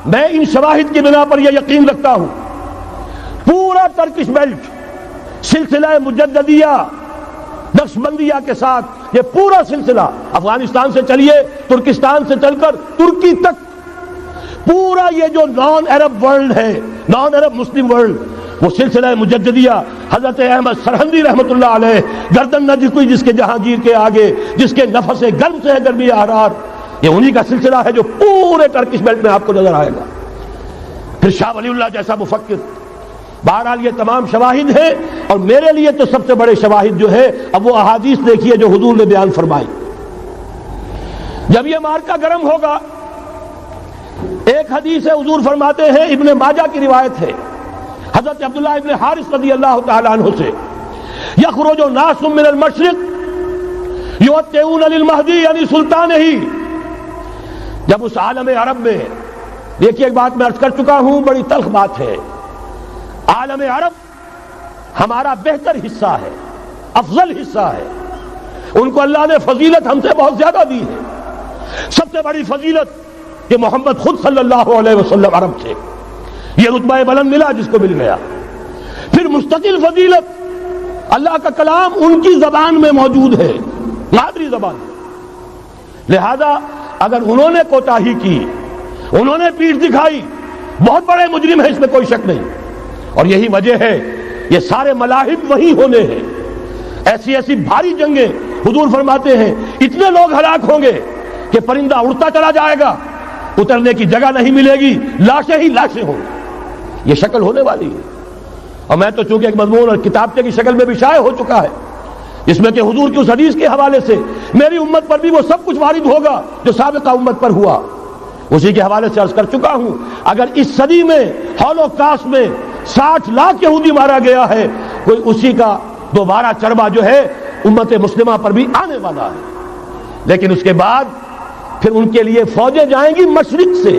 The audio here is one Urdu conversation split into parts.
میں ان شواہد کی بنا پر یہ یقین رکھتا ہوں پورا ٹرکش بیلٹ سلسلہ مجددیہ نقشبندیہ کے ساتھ یہ پورا سلسلہ افغانستان سے چلیے ترکستان سے چل کر ترکی تک پورا یہ جو نان عرب ورلڈ ہے نان عرب مسلم ورلڈ وہ سلسلہ مجددیہ حضرت احمد سرہندی رحمت اللہ علیہ گردن نہ جھکی جس کے جہانگیر کے آگے جس کے نفس گرم سے ہے گرمی احرار یہ انہی کا سلسلہ ہے جو پورے ٹرکش بیلٹ میں آپ کو نظر آئے گا. پھر شاہ ولی اللہ جیسا مفکر. بہرحال یہ تمام شواہد ہیں اور میرے لیے تو سب سے بڑے شواہد جو ہے اب وہ احادیث دیکھیے جو حضور نے بیان فرمائی. جب یہ مارکا گرم ہوگا ایک حدیث ہے حضور فرماتے ہیں ابن ماجہ کی روایت ہے حضرت عبداللہ ابن حارث رضی اللہ تعالی عنہ سے یخرج ناس من المشرق یؤتون للمہدی یعنی سلطان ہی. جب اس عالم عرب میں دیکھیے ایک بات میں عرض کر چکا ہوں بڑی تلخ بات ہے عالم عرب ہمارا بہتر حصہ ہے افضل حصہ ہے ان کو اللہ نے فضیلت ہم سے بہت زیادہ دی ہے. سب سے بڑی فضیلت کہ محمد خود صلی اللہ علیہ وسلم عرب تھے یہ رتبہ بلند ملا جس کو مل گیا. پھر مستقل فضیلت اللہ کا کلام ان کی زبان میں موجود ہے مادری زبان. لہذا اگر انہوں نے کوتاہی کی انہوں نے پیٹھ دکھائی بہت بڑے مجرم ہیں اس میں کوئی شک نہیں. اور یہی وجہ ہے یہ سارے ملاحم وہی ہونے ہیں ایسی ایسی بھاری جنگیں حضور فرماتے ہیں اتنے لوگ ہلاک ہوں گے کہ پرندہ اڑتا چلا جائے گا اترنے کی جگہ نہیں ملے گی لاشیں ہی لاشیں ہوں گی. یہ شکل ہونے والی ہے. اور میں تو چونکہ ایک مضمون اور کتابچے کی شکل میں بھی شائع ہو چکا ہے اس میں کہ حضور کی اس حدیث کے حوالے سے میری امت پر بھی وہ سب کچھ وارد ہوگا جو سابقہ امت پر ہوا اسی کے حوالے سے عرض کر چکا ہوں. اگر اس صدی میں ہولوکاسٹ میں 60 لاکھ یہودی مارا گیا ہے کوئی اسی کا دوبارہ چربا جو ہے امت مسلمہ پر بھی آنے والا ہے. لیکن اس کے بعد پھر ان کے لیے فوجیں جائیں گی مشرق سے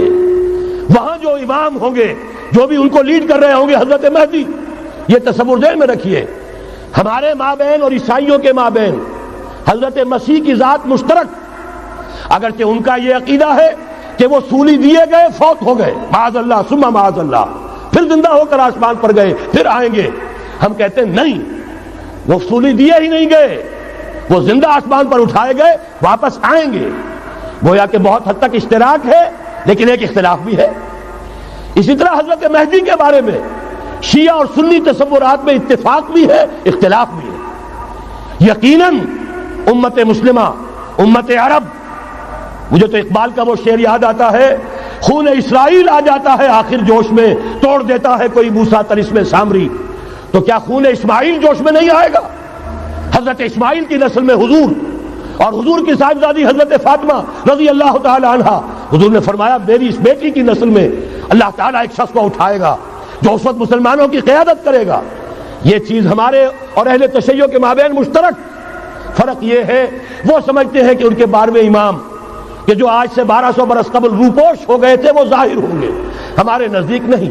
وہاں جو امام ہوں گے جو بھی ان کو لیڈ کر رہے ہوں گے حضرت مہدی. یہ تصور ذہن میں رکھیے ہمارے مابین اور عیسائیوں کے مابین حضرت مسیح کی ذات مشترک اگرچہ ان کا یہ عقیدہ ہے کہ وہ سولی دیے گئے فوت ہو گئے معاذ اللہ ثم معاذ اللہ پھر زندہ ہو کر آسمان پر گئے پھر آئیں گے. ہم کہتے ہیں نہیں وہ سولی دیے ہی نہیں گئے وہ زندہ آسمان پر اٹھائے گئے واپس آئیں گے. گویا کہ بہت حد تک اشتراک ہے لیکن ایک اختلاف بھی ہے. اسی طرح حضرت مہدی کے بارے میں شیعہ اور سنی تصورات میں اتفاق بھی ہے اختلاف بھی ہے. یقیناً امت مسلمہ امت عرب مجھے تو اقبال کا وہ شعر یاد آتا ہے خون اسرائیل آ جاتا ہے آخر جوش میں توڑ دیتا ہے کوئی موسیٰ طلسم سامری. تو کیا خون اسماعیل جوش میں نہیں آئے گا؟ حضرت اسماعیل کی نسل میں حضور اور حضور کی صاحبزادی حضرت فاطمہ رضی اللہ تعالی عنہا حضور نے فرمایا میری اس بیٹی کی نسل میں اللہ تعالیٰ ایک شخص کو اٹھائے گا جو اس وقت مسلمانوں کی قیادت کرے گا. یہ چیز ہمارے اور اہل تشیع کے مابین مشترک. فرق یہ ہے وہ سمجھتے ہیں کہ ان کے 12ویں امام کہ جو آج سے 1200 برس قبل روپوش ہو گئے تھے وہ ظاہر ہوں گے. ہمارے نزدیک نہیں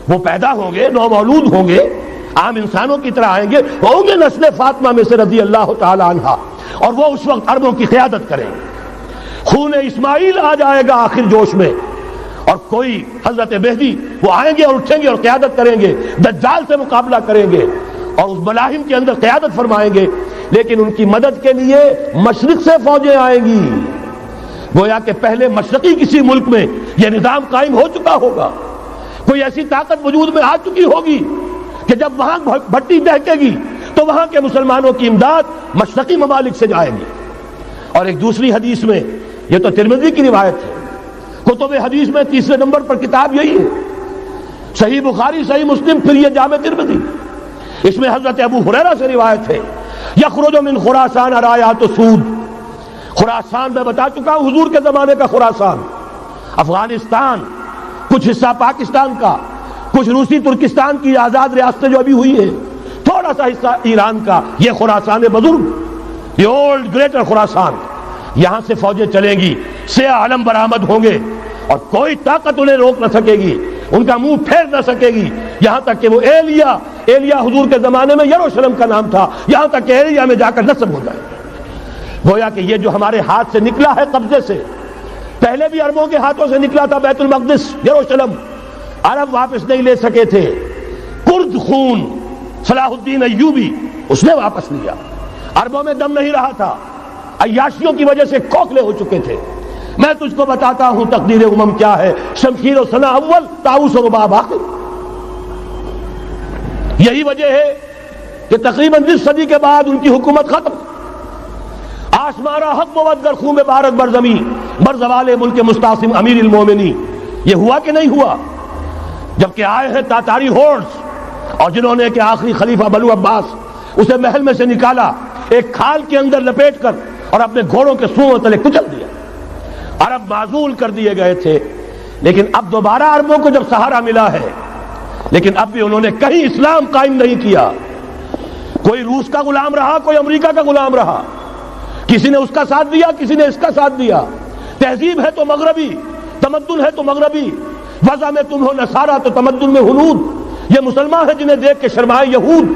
وہ پیدا ہوں گے نو مولود ہوں گے عام انسانوں کی طرح آئیں گے ہوں گے نسل فاطمہ میں سے رضی اللہ تعالی عنہا اور وہ اس وقت عربوں کی قیادت کریں گے. خون اسماعیل آ جائے گا آخر جوش میں اور کوئی حضرت مہدی وہ آئیں گے اور اٹھیں گے اور قیادت کریں گے دجال سے مقابلہ کریں گے اور اس ملاحم کے اندر قیادت فرمائیں گے. لیکن ان کی مدد کے لیے مشرق سے فوجیں آئیں گی. گویا کہ پہلے مشرقی کسی ملک میں یہ نظام قائم ہو چکا ہوگا کوئی ایسی طاقت وجود میں آ چکی ہوگی کہ جب وہاں بھٹی دہکے گی تو وہاں کے مسلمانوں کی امداد مشرقی ممالک سے جائے گی. اور ایک دوسری حدیث میں یہ تو ترمذی کی روایت ہے کتب حدیث میں 3 نمبر پر کتاب یہی ہے صحیح بخاری صحیح مسلم پھر یہ جامع ترمذی. اس میں حضرت ابو ہریرہ سے روایت ہے یخرج من خراسان رایات سود. خراسان میں بتا چکا ہوں حضور کے زمانے کا خراسان افغانستان کچھ حصہ پاکستان کا کچھ روسی ترکستان کی آزاد ریاستیں جو ابھی ہوئی ہیں تھوڑا سا حصہ ایران کا یہ خراسان بزرگ یہ اولڈ گریٹر خراسان. یہاں سے فوجیں چلیں گی سیاہ علم برآمد ہوں گے اور کوئی طاقت انہیں روک نہ سکے گی ان کا منہ پھیر نہ سکے گی یہاں تک کہ وہ ایلیا حضور کے زمانے میں یروشلم کا نام تھا یہاں تک کہ ایلیا میں جا کر نصب ہو جائے. گویا کہ یہ جو ہمارے ہاتھ سے نکلا ہے قبضے سے پہلے بھی عربوں کے ہاتھوں سے نکلا تھا بیت المقدس یروشلم، عرب واپس نہیں لے سکے تھے۔ کرد خون صلاح الدین ایوبی اس نے واپس لیا، عربوں میں دم نہیں رہا تھا، عیاشیوں کی وجہ سے کھوکھلے ہو چکے تھے۔ میں تجھ کو بتاتا ہوں تقدیر امم کیا ہے، شمشیر و ثنا اول، طاؤس و رباب آخر۔ یہی وجہ ہے کہ تقریباً 20 صدی کے بعد ان کی حکومت ختم۔ آشمارا حق بود گر خون بارت بر زمین بر زوال ملک مستعصم امیر المومنین۔ یہ ہوا کہ نہیں ہوا؟ جبکہ آئے ہیں تاتاری ہورس، اور جنہوں نے کہ آخری خلیفہ بنو عباس اسے محل میں سے نکالا، ایک کھال کے اندر لپیٹ کر اور اپنے گھوڑوں کے سوؤں تلے کچل دیا۔ عرب معزول کر دیے گئے تھے، لیکن اب دوبارہ عربوں کو جب سہارا ملا ہے، لیکن اب بھی انہوں نے کہیں اسلام قائم نہیں کیا۔ کوئی روس کا غلام رہا، کوئی امریکہ کا غلام رہا، کسی نے اس کا ساتھ دیا، کسی نے اس کا ساتھ دیا۔ تہذیب ہے تو مغربی، تمدن ہے تو مغربی، وضع میں تم ہو نصارہ تو تمدن میں ہنود۔ یہ مسلمان ہیں جنہیں دیکھ کے شرمائے یہود۔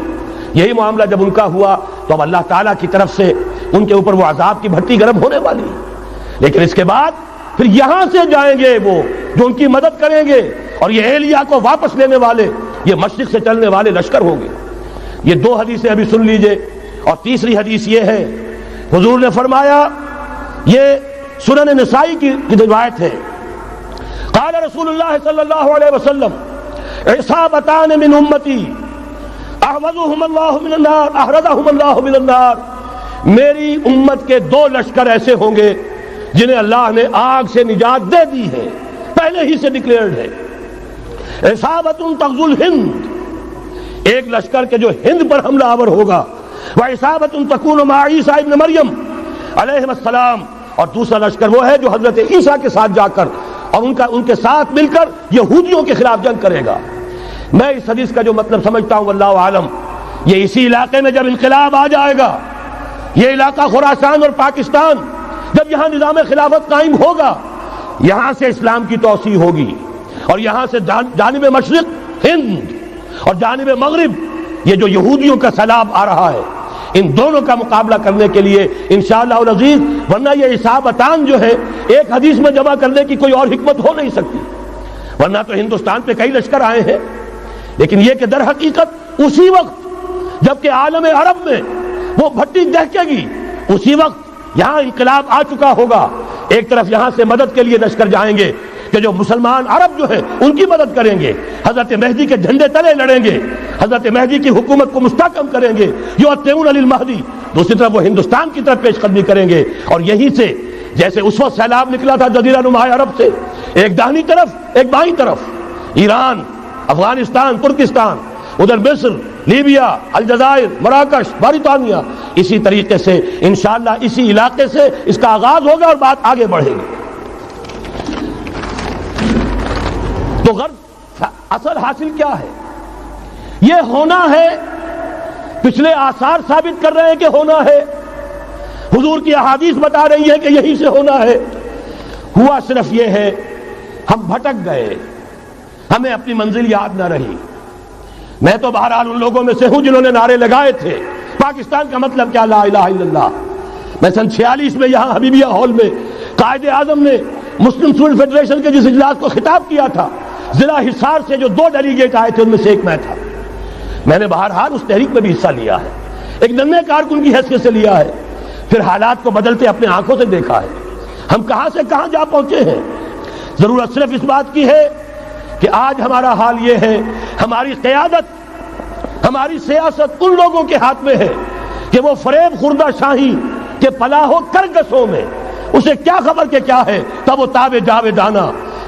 یہی معاملہ جب ان کا ہوا تو اب اللہ تعالیٰ کی طرف سے ان کے اوپر وہ عذاب کی بھٹی گرم ہونے والی ہے۔ لیکن اس کے بعد پھر یہاں سے جائیں گے وہ جو ان کی مدد کریں گے، اور یہ ایلیا کو واپس لینے والے، یہ مشرق سے چلنے والے لشکر ہوں گے۔ یہ 2 حدیثیں ابھی سن لیجئے، اور تیسری حدیث یہ ہے، حضور نے فرمایا، یہ سنن نسائی کی روایت ہے، قال رسول اللہ صلی اللہ علیہ وسلم عصابتان من امتی احوذهم اللہ من النار احرزهم اللہ من النار۔ میری امت کے 2 لشکر ایسے ہوں گے جنہیں اللہ نے آگ سے نجات دے دی ہے، پہلے ہی سے ڈکلیئرڈ ہے۔ عصابت تغزو الہند، ایک لشکر کے جو ہند پر حملہ آور ہوگا، وعصابت تکون مع عیسیٰ ابن مریم علیہ السلام، اور دوسرا لشکر وہ ہے جو حضرت عیسیٰ کے ساتھ جا کر اور ان کے ساتھ مل کر یہودیوں کے خلاف جنگ کرے گا۔ میں اس حدیث کا جو مطلب سمجھتا ہوں واللہ عالم، یہ اسی علاقے میں جب انقلاب آ جائے گا، یہ علاقہ خراسان اور پاکستان، جب یہاں نظام خلافت قائم ہوگا، یہاں سے اسلام کی توسیع ہوگی، اور یہاں سے جانب مشرق ہند اور جانب مغرب یہ جو یہودیوں کا سیلاب آ رہا ہے، ان دونوں کا مقابلہ کرنے کے لیے انشاءاللہ العزیز، ورنہ یہ عصابتان جو ہے ایک حدیث میں جمع کرنے کی کوئی اور حکمت ہو نہیں سکتی، ورنہ تو ہندوستان پہ کئی لشکر آئے ہیں، لیکن یہ کہ در حقیقت اسی وقت جبکہ عالم عرب میں وہ بھٹی دہکے گی، اسی وقت یہاں انقلاب آ چکا ہوگا۔ ایک طرف یہاں سے مدد کے لیے لشکر جائیں گے کہ جو مسلمان عرب جو ہیں ان کی مدد کریں گے، حضرت مہدی کے جھنڈے تلے لڑیں گے، حضرت مہدی کی حکومت کو مستحکم کریں گے، یؤتون للمہدی۔ دوسری طرف وہ ہندوستان کی طرف پیش قدمی کریں گے، اور یہیں سے جیسے اس وقت سیلاب نکلا تھا جزیرہ نما عرب سے، ایک داہنی طرف ایک بائیں طرف، ایران، افغانستان، ترکستان، ادھر مصر، لیبیا، الجزائر، مراکش، باریطانیہ، اسی طریقے سے انشاءاللہ اسی علاقے سے اس کا آغاز ہوگا اور بات آگے بڑھے گی۔ تو غرض اصل حاصل کیا ہے؟ یہ ہونا ہے، پچھلے آثار ثابت کر رہے ہیں کہ ہونا ہے، حضور کی احادیث بتا رہی ہے کہ یہی سے ہونا ہے۔ ہوا صرف یہ ہے ہم بھٹک گئے، ہمیں اپنی منزل یاد نہ رہی۔ میں تو بہرحال ان لوگوں میں سے ہوں جنہوں نے نعرے لگائے تھے پاکستان کا مطلب کیا، لا الہ الا اللہ۔ میں سن 46 میں یہاں حبیبیہ ہال میں قائد اعظم نے مسلم اسٹوڈنٹ فیڈریشن کے جس اجلاس کو خطاب کیا تھا، ضلع حصار سے جو 2 ڈیلیگیٹ آئے تھے ان میں سے ایک میں تھا۔ میں نے بہرحال اس تحریک میں بھی حصہ لیا ہے، ایک ننھے کارکن کی حیثیت سے لیا ہے، پھر حالات کو بدلتے اپنے آنکھوں سے دیکھا ہے، ہم کہاں سے کہاں جا پہنچے ہیں۔ ضرورت صرف اس بات کی ہے کہ آج ہمارا حال یہ ہے، ہماری قیادت، ہماری سیاست ان لوگوں کے ہاتھ میں ہے کہ وہ فریب خوردہ شاہی کے پلاح و کرگسوں میں اسے کیا خبر کہ کیا ہے، تب وہ تاب جاویدانہ،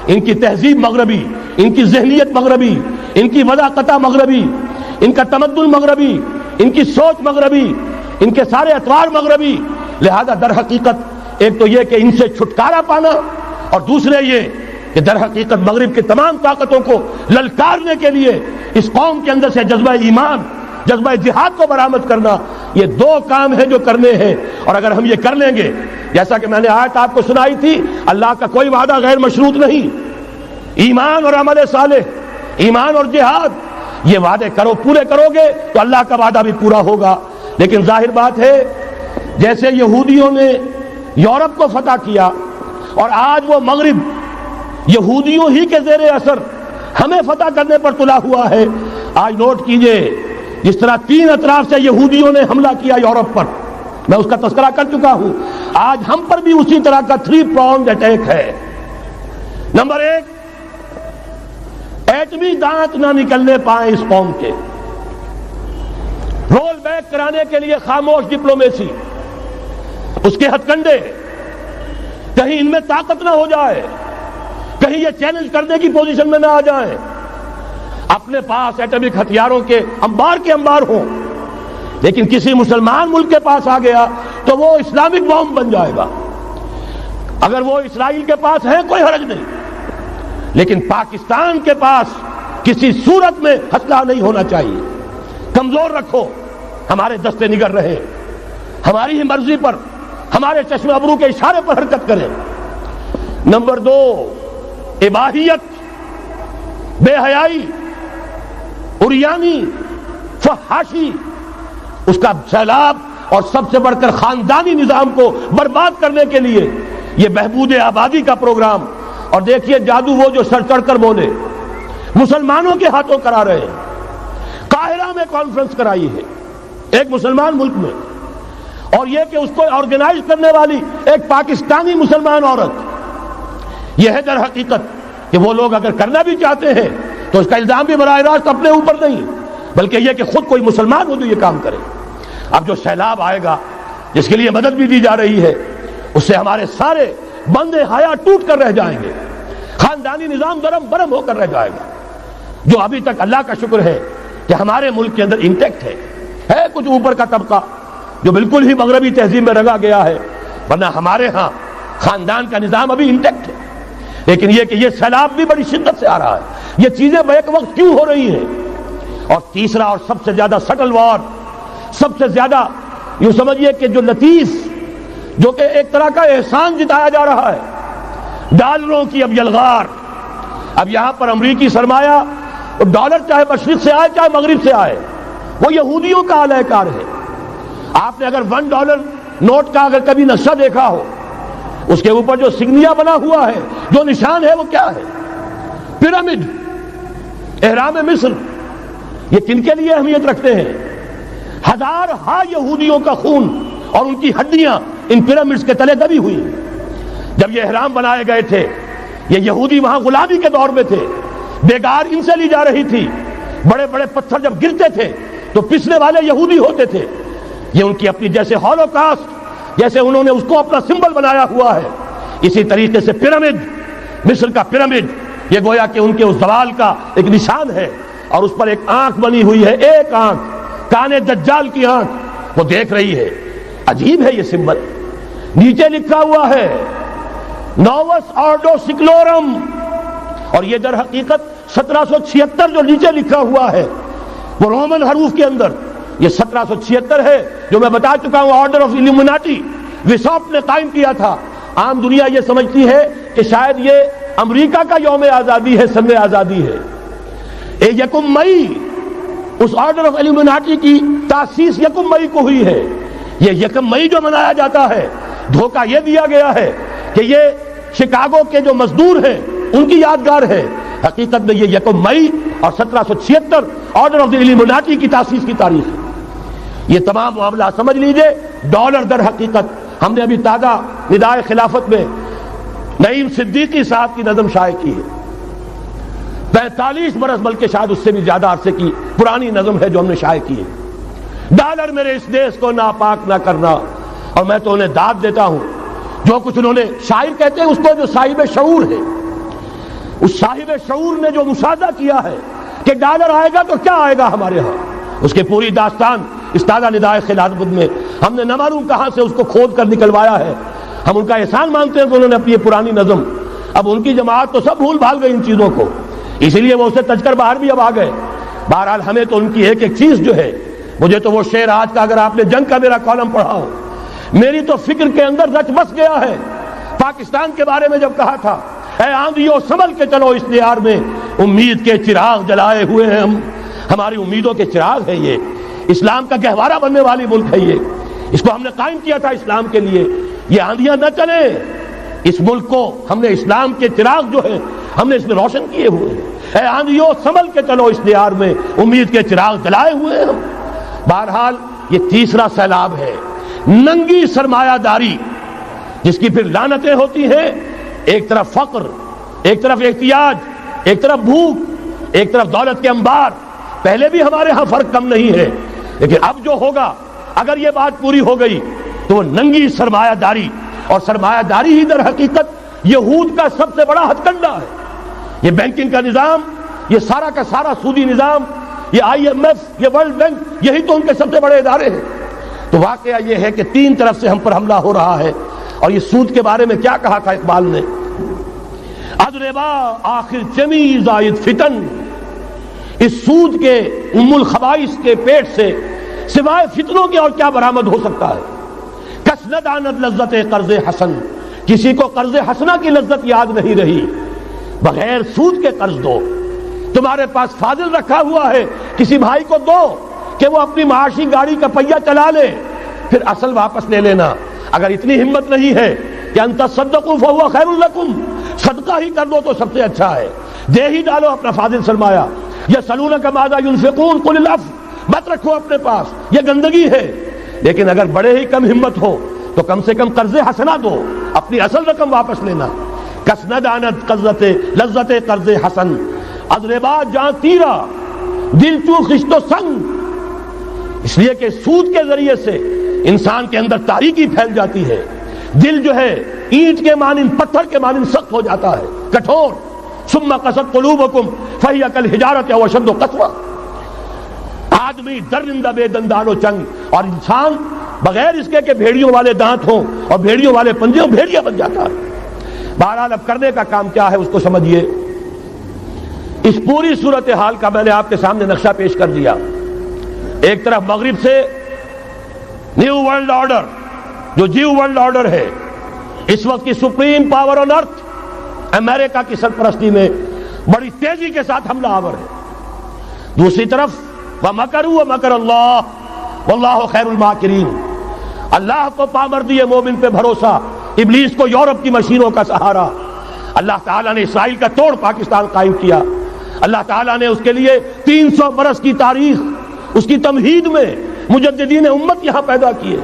ان کی تہذیب مغربی، ان کی ذہنیت مغربی، ان کی وضاقتہ مغربی، ان کا تمدن مغربی، ان کی سوچ مغربی، ان کے سارے اطوار مغربی۔ لہذا در حقیقت ایک تو یہ کہ ان سے چھٹکارا پانا، اور دوسرے یہ کہ در حقیقت مغرب کی تمام طاقتوں کو للکارنے کے لیے اس قوم کے اندر سے جذبہ ایمان، جذبہ جہاد کو برآمد کرنا، یہ 2 کام ہیں جو کرنے ہیں۔ اور اگر ہم یہ کر لیں گے، جیسا کہ میں نے آیت آپ کو سنائی تھی، اللہ کا کوئی وعدہ غیر مشروط نہیں، ایمان اور عمل صالح، ایمان اور جہاد، یہ وعدے پورے کرو گے تو اللہ کا وعدہ بھی پورا ہوگا۔ لیکن ظاہر بات ہے جیسے یہودیوں نے یورپ کو فتح کیا، اور آج وہ مغرب یہودیوں ہی کے زیر اثر ہمیں فتح کرنے پر تلا ہوا ہے. آج نوٹ کیجئے جس طرح 3 اطراف سے یہودیوں نے حملہ کیا یورپ پر، میں اس کا تذکرہ کر چکا ہوں، آج ہم پر بھی اسی طرح کا 3 pronged اٹیک ہے. نمبر 1، ایٹمی دانت نہ نکلنے پائیں اس قوم کے، رول بیک کرانے کے لیے خاموش ڈپلومیسی، اس کے ہتھ کنڈے، کہیں ان میں طاقت نہ ہو جائے، کہیں یہ چیلنج کرنے کی پوزیشن میں نہ آ جائیں، اپنے پاس ایٹمک ہتھیاروں کے انبار ہوں، لیکن کسی مسلمان ملک کے پاس آ گیا تو وہ اسلامک بام بن جائے گا. اگر وہ اسرائیل کے پاس ہے کوئی حرج نہیں، لیکن پاکستان کے پاس کسی صورت میں ہتھیار نہیں ہونا چاہیے. کمزور رکھو، ہمارے دستے نگر رہے، ہماری ہی مرضی پر، ہمارے چشم ابرو کے اشارے پر حرکت کریں. نمبر 2، اباحیت، بے حیائی، عریانی، فحاشی، اس کا سیلاب، اور سب سے بڑھ کر خاندانی نظام کو برباد کرنے کے لیے یہ بہبود آبادی کا پروگرام. اور دیکھیے جادو وہ جو سر چڑھ کر بولے، مسلمانوں کے ہاتھوں کرا رہے ہیں. قاہرہ میں کانفرنس کرائی ہے ایک مسلمان ملک میں، اور یہ کہ اس کو آرگنائز کرنے والی ایک پاکستانی مسلمان عورت. یہ ہے در حقیقت کہ وہ لوگ اگر کرنا بھی چاہتے ہیں تو اس کا الزام بھی براہ راست اپنے اوپر نہیں، بلکہ یہ کہ خود کوئی مسلمان ہو جو یہ کام کرے. اب جو سیلاب آئے گا جس کے لیے مدد بھی دی جا رہی ہے، اس سے ہمارے سارے بندے حیا ٹوٹ کر رہ جائیں گے، خاندانی نظام درم برم ہو کر رہ جائے گا. جو ابھی تک اللہ کا شکر ہے کہ ہمارے ملک کے اندر انٹیکٹ ہے کچھ اوپر کا طبقہ جو بالکل ہی مغربی تہذیب میں رگا گیا ہے، ورنہ ہمارے ہاں خاندان کا نظام ابھی انٹیکٹ ہے. لیکن یہ کہ یہ سیلاب بھی بڑی شدت سے آ رہا ہے، یہ چیزیں بیک وقت کیوں ہو رہی ہیں. اور تیسرا اور سب سے زیادہ سٹل وار، سب سے زیادہ یوں سمجھیے کہ جو لطیف، جو کہ ایک طرح کا احسان جتایا جا رہا ہے، ڈالروں کی اب یلغار. اب یہاں پر امریکی سرمایہ، ڈالر چاہے مشرق سے آئے چاہے مغرب سے آئے، وہ یہودیوں کا اعلی کار ہے. آپ نے اگر $1 نوٹ کا اگر کبھی نقشہ دیکھا ہو، اس کے اوپر جو سگنیا بنا ہوا ہے، جو نشان ہے، وہ کیا ہے؟ پیرامڈ، احرام مصر. یہ کن کے لیے اہمیت رکھتے ہیں؟ ہزار یہودیوں کا خون اور ان کی ہڈیاں ان پیرامڈز کے تلے دبی ہوئی. جب یہ احرام بنائے گئے تھے، یہ یہودی وہاں غلامی کے دور میں تھے، بیگار ان سے لی جا رہی تھی. بڑے بڑے پتھر جب گرتے تھے تو پسنے والے یہودی ہوتے تھے. یہ ان کی اپنی جیسے ہولوکاسٹ، جیسے انہوں نے اس کو اپنا سمبل بنایا ہوا ہے، اسی طریقے سے پیرامڈ، مصر کا پیرامڈ، یہ گویا کہ ان کے اس زوال کا ایک نشان ہے. اور اس پر ایک آنکھ بنی ہوئی ہے، ایک آنکھ، کانے دجال کی آنکھ، وہ دیکھ رہی ہے. عجیب ہے یہ سمبل. نیچے لکھا ہوا ہے نووس آرڈو سکلورم، اور یہ در حقیقت 1776 جو نیچے لکھا ہوا ہے وہ رومن حروف کے اندر یہ 1776 ہے، جو میں بتا چکا ہوں آرڈر آف ایلومیناٹی وساپ نے قائم کیا تھا. عام دنیا یہ سمجھتی ہے کہ شاید یہ امریکہ کا یوم آزادی ہے، سن آزادی ہے. 1 مئی اس آرڈر آف ایلومیناٹی کی تاسیس 1 مئی کو ہوئی ہے. یہ 1 مئی جو منایا جاتا ہے، دھوکہ یہ دیا گیا ہے کہ یہ شکاگو کے جو مزدور ہیں ان کی یادگار ہے. حقیقت میں یہ 1 مئی اور 1776 آرڈر آف دی ایلومیناٹی کی تاسیس کی تاریخ ہے. یہ تمام معاملہ سمجھ لیجئے. ڈالر در حقیقت ہم نے ابھی تازہ ندائے خلافت میں نعیم صدیقی صاحب کی نظم شائع کی ہے. 45 برس بلکہ شاید اس سے بھی زیادہ عرصے کی پرانی نظم ہے جو ہم نے شائع کی ہے. ڈالر میرے اس دیش کو ناپاک نہ کرنا. اور میں تو انہیں داد دیتا ہوں، جو کچھ انہوں نے، شاعر کہتے ہیں اس کو جو صاحب شعور ہے، اس صاحب شعور نے جو مشاہدہ کیا ہے کہ ڈالر آئے گا تو کیا آئے گا ہمارے ہاں، اس کے پوری داستان اس تازہ ندائے خلافت میں ہم نے نہ معلوم کہاں سے اس کو کھود کر نکلوایا ہے. ہم ان کا احسان مانتے ہیں کہ انہوں نے اپنی یہ پرانی نظم، اب ان کی جماعت تو سب بھول بھال گئی ان چیزوں کو، اسی لیے وہ اسے تج کر باہر بھی اب آ گئے. بہرحال ہمیں تو ان کی ایک ایک چیز جو ہے، مجھے تو وہ شعر آج کا اگر آپ نے جنگ کا میرا کالم پڑھا ہو، میری تو فکر کے اندر رچ بس گیا ہے. پاکستان کے بارے میں جب کہا تھا، اے آندھیوں سنبھل کے چلو اس دیار میں، امید کے چراغ جلائے ہوئے ہیں ہم، ہماری امیدوں کے چراغ ہے یہ، اسلام کا گہوارہ بننے والی ملک ہے یہ، اس کو ہم نے قائم کیا تھا اسلام کے لیے. یہ آندھیاں نہ چلیں، اس ملک کو ہم نے اسلام کے چراغ جو ہے ہم نے اس میں روشن کیے ہوئے ہیں۔ اے آندھیوں سنبھل کے چلو اس دیار میں، امید کے چراغ جلائے ہوئے ہیں ہم۔ بہرحال یہ تیسرا سیلاب ہے، ننگی سرمایہ داری، جس کی پھر لعنتیں ہوتی ہیں۔ ایک طرف فقر، ایک طرف احتیاج، ایک طرف بھوک، ایک طرف دولت کے انبار۔ پہلے بھی ہمارے ہاں فرق کم نہیں ہے، لیکن اب جو ہوگا اگر یہ بات پوری ہو گئی تو وہ ننگی سرمایہ داری، اور سرمایہ داری ہی در حقیقت یہود کا سب سے بڑا ہتھ کنڈا ہے۔ یہ بینکنگ کا نظام، یہ سارا کا سارا سودی نظام، یہ IMF، یہ ورلڈ بینک، یہی تو ان کے سب سے بڑے ادارے ہیں۔ تو واقعہ یہ ہے کہ تین طرف سے ہم پر حملہ ہو رہا ہے۔ اور یہ سود کے بارے میں کیا کہا تھا اقبال نے؟ اضربا آخر چمی زائد فتن، اس سود کے ام الخبائث کے پیٹ سے سوائے فتنوں کے اور کیا برآمد ہو سکتا ہے؟ کس ندانت لذت قرض حسن، کسی کو قرض حسنہ کی لذت یاد نہیں رہی۔ بغیر سود کے قرض دو، تمہارے پاس فاضل رکھا ہوا ہے کسی بھائی کو دو کہ وہ اپنی معاشی گاڑی کا پہیہ چلا لے، پھر اصل واپس لے لینا۔ اگر اتنی ہمت نہیں ہے کہ ان تصدقوا فهو خیر لکم، صدقہ ہی کر دو تو سب سے اچھا ہے، دے ہی ڈالو اپنا فاضل سرمایہ۔ یسألونک ماذا ينفقون قل العفو، مت رکھو اپنے پاس، یہ گندگی ہے۔ لیکن اگر بڑے ہی کم ہمت ہو تو کم سے کم قرض حسنہ دو، اپنی اصل رقم واپس لینا۔ کسند آنت لذت قرض حسن، اضربا جاں تیرا دل چو خشت و سنگ، اس لیے کہ سود کے ذریعے سے انسان کے اندر تاریکی پھیل جاتی ہے، دل جو ہے اینٹ کے مانند، پتھر کے مانند سخت ہو جاتا ہے، کٹھور۔ ثم قست قلوبکم فہی کالحجارۃ او اشد قسوۃ، آدمی درندہ بے دندان و چنگ، اور انسان بغیر اس کے کہ بھیڑیوں والے دانت ہوں اور بھیڑیوں والے پنجے ہوں، بھیڑیا بن جاتا ہے۔ بہرحال اب کرنے کا کام کیا ہے اس کو سمجھیے۔ اس پوری صورتحال کا میں نے آپ کے سامنے نقشہ پیش کر دیا۔ ایک طرف مغرب سے نیو ورلڈ آرڈر، جو جیو ورلڈ آرڈر ہے، اس وقت کی سپریم پاور آن ارتھ، امریکہ کی سرپرستی میں بڑی تیزی کے ساتھ حملہ آور ہے۔ دوسری طرف وَمَكَرُوا وَمَكَرَ اللَّهُ وَاللَّهُ خَيْرُ الْمَاكِرِينَ، اللہ کو پامردی مومن پہ بھروسہ، ابلیس کو یورپ کی مشینوں کا سہارا۔ اللہ تعالیٰ نے اسرائیل کا توڑ پاکستان قائم کیا، اللہ تعالیٰ نے اس کے لیے 300 برس کی تاریخ، اس کی تمہید میں مجددین امت یہاں پیدا کیے،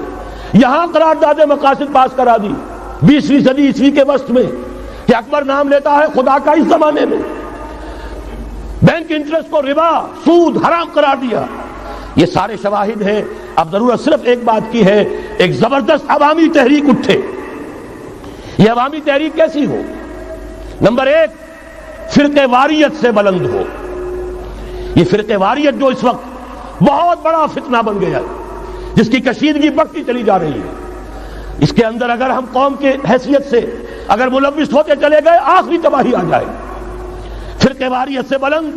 یہاں قرارداد مقاصد پاس کرا دی 20ویں صدی عیسوی کے وسط میں، کہ اکبر نام لیتا ہے خدا کا اس زمانے میں۔ بینک انٹرسٹ کو ربا، سود حرام قرار دیا۔ یہ سارے شواہد ہیں۔ اب ضرورت صرف ایک بات کی ہے، ایک زبردست عوامی تحریک اٹھے۔ یہ عوامی تحریک کیسی ہو؟ نمبر ایک، فرقہ واریت سے بلند ہو۔ یہ فرقہ واریت جو اس وقت بہت بڑا فتنہ بن گیا ہے، جس کی کشیدگی بڑھتی چلی جا رہی ہے، اس کے اندر اگر ہم قوم کی حیثیت سے اگر ملوث ہوتے چلے گئے، آخری تباہی آ جائے۔ فرقہ واریت سے بلند،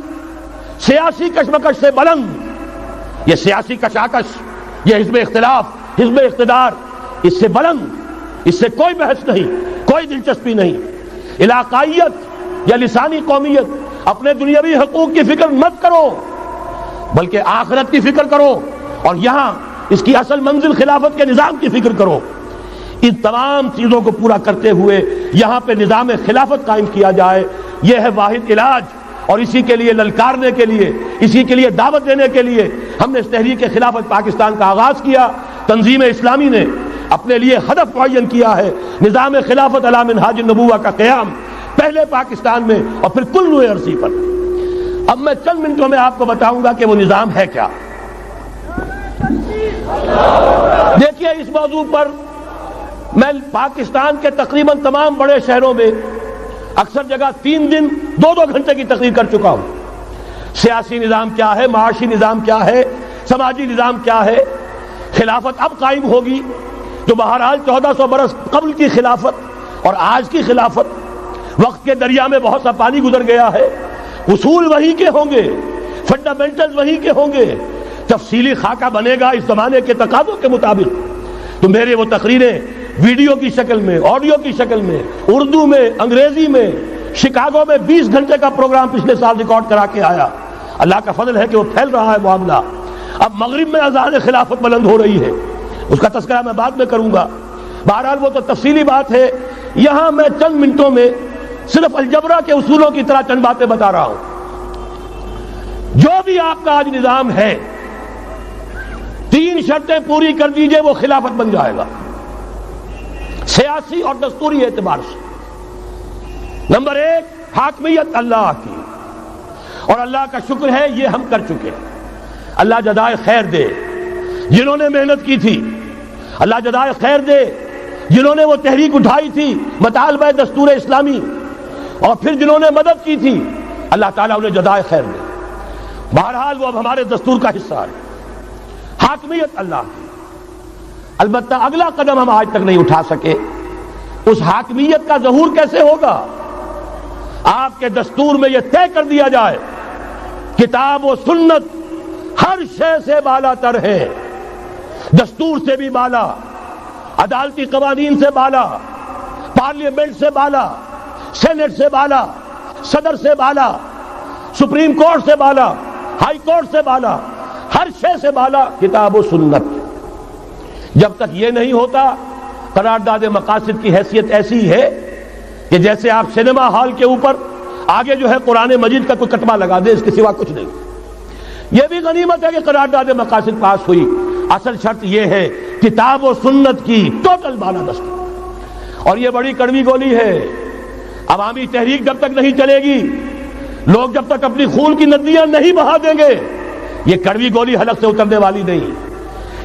سیاسی کشمکش سے بلند، یہ سیاسی کشاکش، یہ حزب اختلاف، حزب اقتدار، اس سے بلند، اس سے کوئی بحث نہیں، کوئی دلچسپی نہیں۔ علاقائیت یا لسانی قومیت، اپنے دنیاوی حقوق کی فکر مت کرو، بلکہ آخرت کی فکر کرو، اور یہاں اس کی اصل منزل خلافت کے نظام کی فکر کرو۔ ان تمام چیزوں کو پورا کرتے ہوئے یہاں پہ نظام خلافت قائم کیا جائے، یہ ہے واحد علاج۔ اور اسی کے لیے للکارنے کے لیے، اسی کے لیے دعوت دینے کے لیے ہم نے اس تحریک خلافت پاکستان کا آغاز کیا۔ تنظیم اسلامی نے اپنے لیے ہدف معین کیا ہے، نظام خلافت علی منہاج النبوہ کا قیام، پہلے پاکستان میں اور پھر کل نوع عرصی پر۔ اب میں چند منٹوں میں آپ کو بتاؤں گا کہ وہ نظام ہے کیا۔ دیکھیے، اس موضوع پر میں پاکستان کے تقریباً تمام بڑے شہروں میں اکثر جگہ 3 دن 2 گھنٹے کی تقریر کر چکا ہوں۔ سیاسی نظام کیا ہے، معاشی نظام کیا ہے، سماجی نظام کیا ہے۔ خلافت اب قائم ہوگی، جو بہرحال 1400 برس قبل کی خلافت اور آج کی خلافت، وقت کے دریا میں بہت سا پانی گزر گیا ہے، اصول وہی کے ہوں گے، فنڈامنٹلز وہی کے ہوں گے، تفصیلی خاکہ بنے گا اس زمانے کے تقاضوں کے مطابق۔ تو میرے وہ تقریریں ویڈیو کی شکل میں، آڈیو کی شکل میں، اردو میں، انگریزی میں، شکاگو میں 20 گھنٹے کا پروگرام پچھلے سال ریکارڈ کرا کے آیا۔ اللہ کا فضل ہے کہ وہ پھیل رہا ہے معاملہ۔ اب مغرب میں اذان خلافت بلند ہو رہی ہے، اس کا تذکرہ میں بعد میں کروں گا۔ بہرحال وہ تو تفصیلی بات ہے، یہاں میں چند منٹوں میں صرف الجبرا کے اصولوں کی طرح چند باتیں بتا رہا ہوں. جو بھی آپ کا آج نظام ہے 3 شرطیں پوری کر دیجئے وہ خلافت بن جائے گا سیاسی اور دستوری اعتبار سے. نمبر 1 حاکمیت اللہ کی، اور اللہ کا شکر ہے یہ ہم کر چکے. اللہ جزائے خیر دے جنہوں نے محنت کی تھی، اللہ جزائے خیر دے جنہوں نے وہ تحریک اٹھائی تھی مطالبہ دستور اسلامی، اور پھر جنہوں نے مدد کی تھی، اللہ تعالیٰ انہیں جزائے خیر دے. بہرحال وہ اب ہمارے دستور کا حصہ ہے. حاکمیت اللہ کی. البتہ اگلا قدم ہم آج تک نہیں اٹھا سکے. اس حاکمیت کا ظہور کیسے ہوگا؟ آپ کے دستور میں یہ طے کر دیا جائے کتاب و سنت ہر شے سے بالا تر ہے، دستور سے بھی بالا، عدالتی قوانین سے بالا، پارلیمنٹ سے بالا، سینٹ سے بالا، صدر سے بالا، سپریم کورٹ سے بالا، ہائی کورٹ سے بالا، ہر شے سے بالا کتاب و سنت. جب تک یہ نہیں ہوتا قرارداد مقاصد کی حیثیت ایسی ہے کہ جیسے آپ سینما ہال کے اوپر آگے جو ہے قرآن مجید کا کوئی کتبہ لگا دے، اس کے سوا کچھ نہیں. یہ بھی غنیمت ہے کہ قرارداد مقاصد پاس ہوئی. اصل شرط یہ ہے کتاب و سنت کی ٹوٹل بالادستی. اور یہ بڑی کڑوی گولی ہے. عوامی تحریک جب تک نہیں چلے گی، لوگ جب تک اپنی خون کی ندیاں نہیں بہا دیں گے، یہ کڑوی گولی حلق سے اترنے والی نہیں.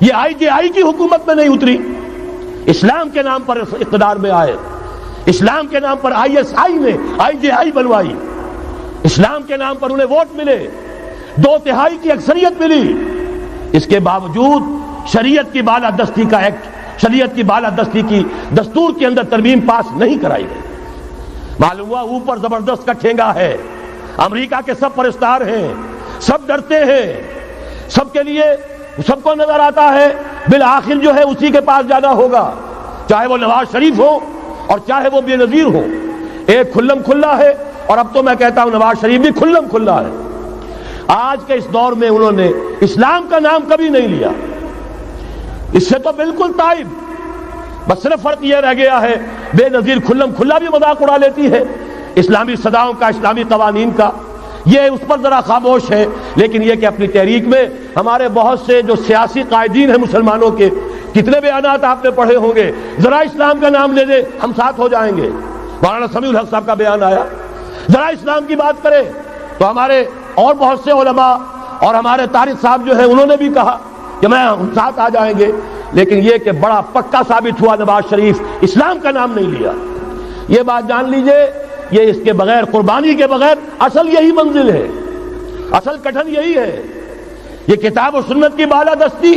یہ IJI کی حکومت میں نہیں اتری، اسلام کے نام پر اقتدار میں آئے، اسلام کے نام پر ISI نے IJI بنوائی، اسلام کے نام پر انہیں ووٹ ملے، 2/3 کی اکثریت ملی. اس کے باوجود شریعت کی بالادستی کا ایکٹ، شریعت کی بالادستی کی دستور کے اندر ترمیم پاس نہیں کرائی گئی. معلوم ہوا اوپر زبردست کا ٹھینگا ہے، امریکہ کے سب پرستار ہیں، سب ڈرتے ہیں، سب کے لیے سب کو نظر آتا ہے بالآخر جو ہے اسی کے پاس جانا ہوگا، چاہے وہ نواز شریف ہو اور چاہے وہ بے نظیر ہو. ایک کھلم کھلا ہے، اور اب تو میں کہتا ہوں نواز شریف بھی کھلم کھلا ہے. آج کے اس دور میں انہوں نے اسلام کا نام کبھی نہیں لیا، اس سے تو بالکل تائب. بس صرف فرق یہ رہ گیا ہے بے نظیر کھلم کھلا بھی مذاق اڑا لیتی ہے اسلامی صداؤں کا، اسلامی قوانین کا. یہ اس پر ذرا خاموش ہے. لیکن یہ کہ اپنی تحریک میں ہمارے بہت سے جو سیاسی قائدین ہیں مسلمانوں کے، کتنے بیانات آپ نے پڑھے ہوں گے، ذرا اسلام کا نام لے دے ہم ساتھ ہو جائیں گے. مولانا سمیع الحق صاحب کا بیان آیا، ذرا اسلام کی بات کرے تو ہمارے اور بہت سے علماء اور ہمارے طارق صاحب جو ہیں انہوں نے بھی کہا کہ میں ہم ساتھ آ جائیں گے. لیکن یہ کہ بڑا پکا ثابت ہوا نواز شریف اسلام کا نام نہیں لیا. یہ بات جان لیجئے، یہ اس کے بغیر، قربانی کے بغیر اصل یہی منزل ہے، اصل کٹھن یہی ہے. یہ کتاب و سنت کی بالادستی،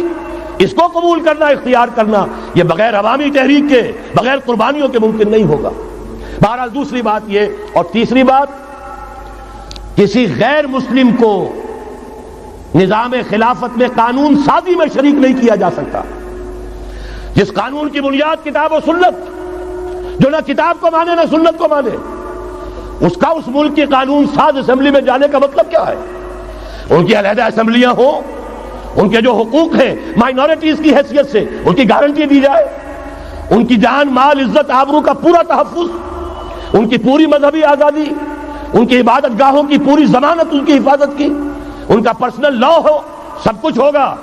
اس کو قبول کرنا، اختیار کرنا، یہ بغیر عوامی تحریک کے، بغیر قربانیوں کے ممکن نہیں ہوگا. بہرحال دوسری بات یہ، اور تیسری بات، کسی غیر مسلم کو نظام خلافت میں قانون سازی میں شریک نہیں کیا جا سکتا. جس قانون کی بنیاد کتاب و سنت، جو نہ کتاب کو مانے نہ سنت کو مانے، اس کا اس ملک کی قانون ساز اسمبلی میں جانے کا مطلب کیا ہے؟ ان کی علیحدہ اسمبلیاں ہوں، ان کے جو حقوق ہیں مائنورٹیز کی حیثیت سے ان کی گارنٹی دی جائے، ان کی جان، مال، عزت، آبرو کا پورا تحفظ، ان کی پوری مذہبی آزادی، ان کی عبادت گاہوں کی پوری ضمانت، ان کی حفاظت کی، ان کا پرسنل لا ہو، سب کچھ ہوگا.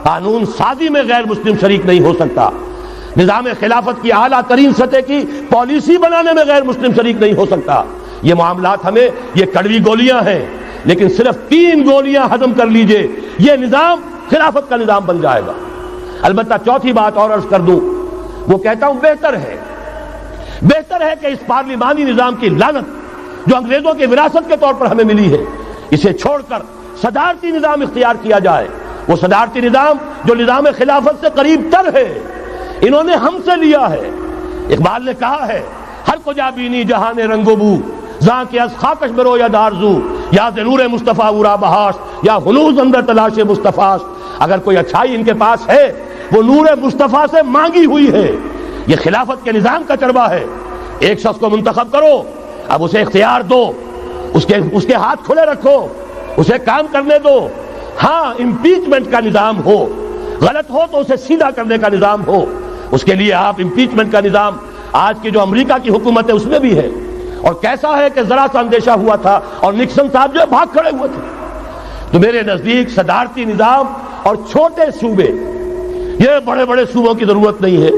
قانون سازی میں غیر مسلم شریک نہیں ہو سکتا. نظام خلافت کی اعلیٰ ترین سطح کی پالیسی بنانے میں غیر مسلم شریک نہیں ہو سکتا. یہ معاملات ہمیں، یہ کڑوی گولیاں ہیں، لیکن صرف 3 گولیاں ہضم کر لیجئے، یہ نظام خلافت کا نظام بن جائے گا. البتہ چوتھی بات اور عرض کر دوں، وہ کہتا ہوں بہتر ہے کہ اس پارلیمانی نظام کی لعنت جو انگریزوں کی وراثت کے طور پر ہمیں ملی ہے، اسے چھوڑ کر صدارتی نظام اختیار کیا جائے. وہ صدارتی نظام جو نظام خلافت سے قریب تر ہے، انہوں نے ہم سے لیا ہے. اقبال نے کہا ہے، ہر کجا بینی جہان رنگ و بو، زاں کے از خاکش برو یا دارزو، یا ضرور مصطفیٰ اورا بہاش، یا ہنوز اندر تلاش مصطفیٰ. اگر کوئی اچھائی ان کے پاس ہے وہ نور مصطفیٰ سے مانگی ہوئی ہے. یہ خلافت کے نظام کا چربا ہے. ایک شخص کو منتخب کرو، اب اسے اختیار دو، اس کے ہاتھ کھلے رکھو، اسے کام کرنے دو. ہاں، امپیچمنٹ کا نظام ہو، غلط ہو تو اسے سیدھا کرنے کا نظام ہو. اس کے لیے آپ امپیچمنٹ کا نظام آج کی جو امریکہ کی حکومت ہے اس میں بھی ہے. اور کیسا ہے کہ ذرا سا اندیشہ ہوا تھا اور نکسن صاحب جو ہے بھاگ کھڑے ہوئے تھے. تو میرے نزدیک صدارتی نظام اور چھوٹے صوبے، یہ بڑے بڑے صوبوں کی ضرورت نہیں ہے،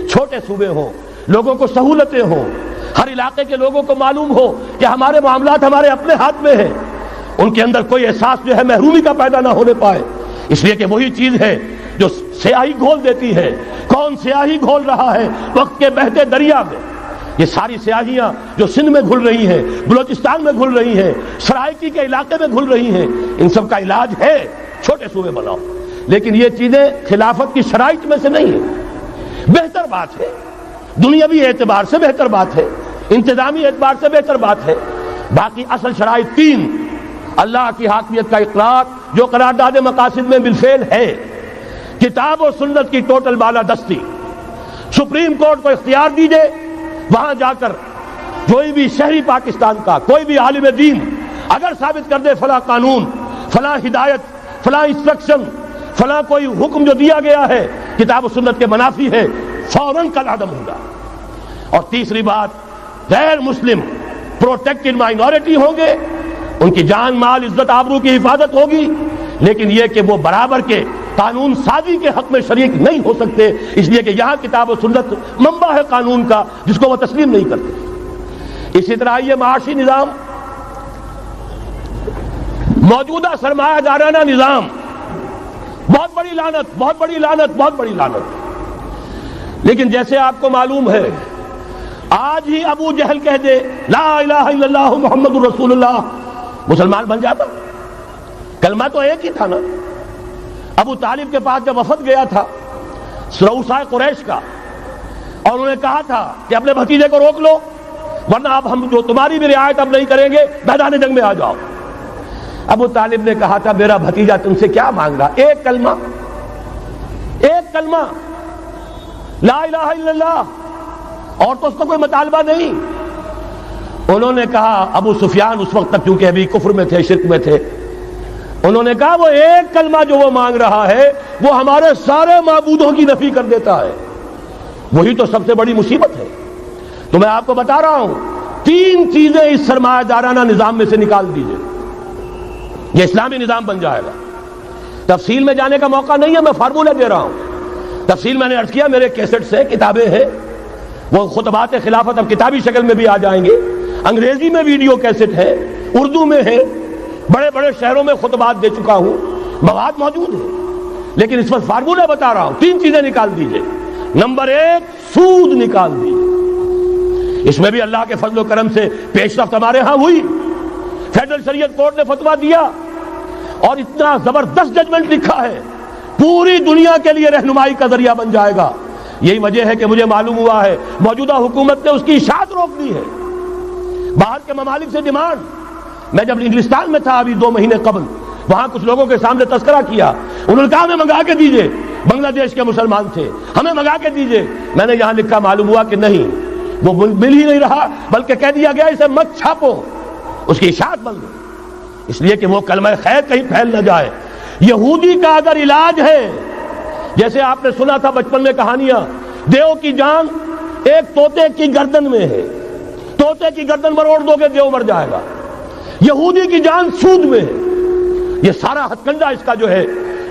چھوٹے صوبے ہوں، لوگوں کو سہولتیں ہوں، ہر علاقے کے لوگوں کو معلوم ہو کہ ہمارے معاملات ہمارے اپنے ہاتھ میں ہیں، ان کے اندر کوئی احساس جو ہے محرومی کا پیدا نہ ہونے پائے. اس لیے کہ وہی چیز ہے جو سیاہی گھول دیتی ہے. کون سیاہی گھول رہا ہے وقت کے بہتے دریا میں؟ یہ ساری سیاہیاں جو سندھ میں گھل رہی ہیں، بلوچستان میں گھل رہی ہیں، سرائکی کے علاقے میں گھل رہی ہیں، ان سب کا علاج ہے چھوٹے صوبے بناؤ. لیکن یہ چیزیں خلافت کی شرائط میں سے نہیں ہیں. بہتر بات ہے، دنیاوی اعتبار سے بہتر بات ہے، انتظامی اعتبار سے بہتر بات ہے. باقی اصل شرائط تین: اللہ کی حاکمیت کا اقرار جو قرارداد مقاصد میں بالفعل ہے، کتاب و سنت کی ٹوٹل بالادستی. سپریم کورٹ کو اختیار دیجئے، وہاں جا کر کوئی بھی شہری پاکستان کا کوئی بھی عالم دین اگر ثابت کر دے فلاں قانون، فلاں ہدایت، فلاں انسٹرکشن، فلاں کوئی حکم جو دیا گیا ہے کتاب و سنت کے منافی ہے، فوراً کل عدم ہوگا. اور تیسری بات، غیر مسلم پروٹیکٹڈ مائنورٹی ہوں گے، ان کی جان مال عزت آبرو کی حفاظت ہوگی، لیکن یہ کہ وہ برابر کے قانون سازی کے حق میں شریک نہیں ہو سکتے، اس لیے کہ یہاں کتاب و سنت منبع ہے قانون کا جس کو وہ تسلیم نہیں کرتے. اسی طرح یہ معاشی نظام، موجودہ سرمایہ دارانہ نظام، بہت بڑی لعنت، بہت بڑی لعنت، بہت بڑی لعنت. لیکن جیسے آپ کو معلوم ہے، آج ہی ابو جہل کہہ دے لا الہ الا اللہ محمد الرسول اللہ، مسلمان بن جاتا. کلمہ تو ایک ہی تھا نا. ابو طالب کے پاس جب وفد گیا تھا رؤسائے قریش کا، اور انہوں نے کہا تھا کہ اپنے بھتیجے کو روک لو ورنہ اب ہم جو تمہاری بھی رعایت اب نہیں کریں گے، میدان جنگ میں آ جاؤ. ابو طالب نے کہا تھا میرا بھتیجا تم سے کیا مانگ رہا؟ ایک کلمہ، ایک کلمہ لا الہ الا اللہ، اور تو اس کا کوئی مطالبہ نہیں. انہوں نے کہا، ابو سفیان اس وقت تک کیونکہ ابھی کفر میں تھے، شرک میں تھے، انہوں نے کہا وہ ایک کلمہ جو وہ مانگ رہا ہے وہ ہمارے سارے معبودوں کی نفی کر دیتا ہے. وہی تو سب سے بڑی مصیبت ہے. تو میں آپ کو بتا رہا ہوں، تین چیزیں اس سرمایہ دارانہ نظام میں سے نکال دیجئے، یہ اسلامی نظام بن جائے گا. تفصیل میں جانے کا موقع نہیں ہے، میں فارمولہ دے رہا ہوں. تفصیل میں نے عرض کیا، میرے کیسٹس ہیں، کتابیں ہیں، وہ خطبات خلافت اب کتابی شکل میں بھی آ جائیں گے. انگریزی میں ویڈیو کیسٹ ہے، اردو میں ہے، بڑے بڑے شہروں میں خطبات دے چکا ہوں، مواد موجود ہے. لیکن اس وقت فارمولہ بتا رہا ہوں، تین چیزیں نکال دیجئے. نمبر ایک، سود نکال دیجئے. اس میں بھی اللہ کے فضل و کرم سے پیش رفت ہمارے ہاں ہوئی. فیڈرل شریعت کورٹ نے فتویٰ دیا اور اتنا زبردست ججمنٹ لکھا ہے، پوری دنیا کے لیے رہنمائی کا ذریعہ بن جائے گا. یہی وجہ ہے کہ مجھے معلوم ہوا ہے موجودہ حکومت نے اس کی اشاعت روک دی ہے. باہر کے ممالک سے ڈیمانڈ. میں جب انگلستان میں تھا ابھی 2 مہینے قبل، وہاں کچھ لوگوں کے سامنے تذکرہ کیا، انہوں نے کہا ہمیں منگا کے دیجئے. بنگلہ دیش کے مسلمان تھے، ہمیں منگا کے دیجئے. میں نے یہاں لکھا، معلوم ہوا کہ نہیں، وہ مل ہی نہیں رہا، بلکہ کہہ دیا گیا اسے مت چھاپو، اس کی اشاعت بند ہو، اس لیے کہ وہ کلمہ خیر کہیں پھیل نہ جائے. یہودی کا اگر علاج ہے، جیسے آپ نے سنا تھا بچپن میں کہانیاں، دیو کی جان ایک طوطے کی گردن میں ہے، طوطے کی گردن مروڑ دو گے دیو مر جائے گا. یہودی کی جان سود میں ہے. یہ سارا ہتھ کنڈا اس کا جو ہے،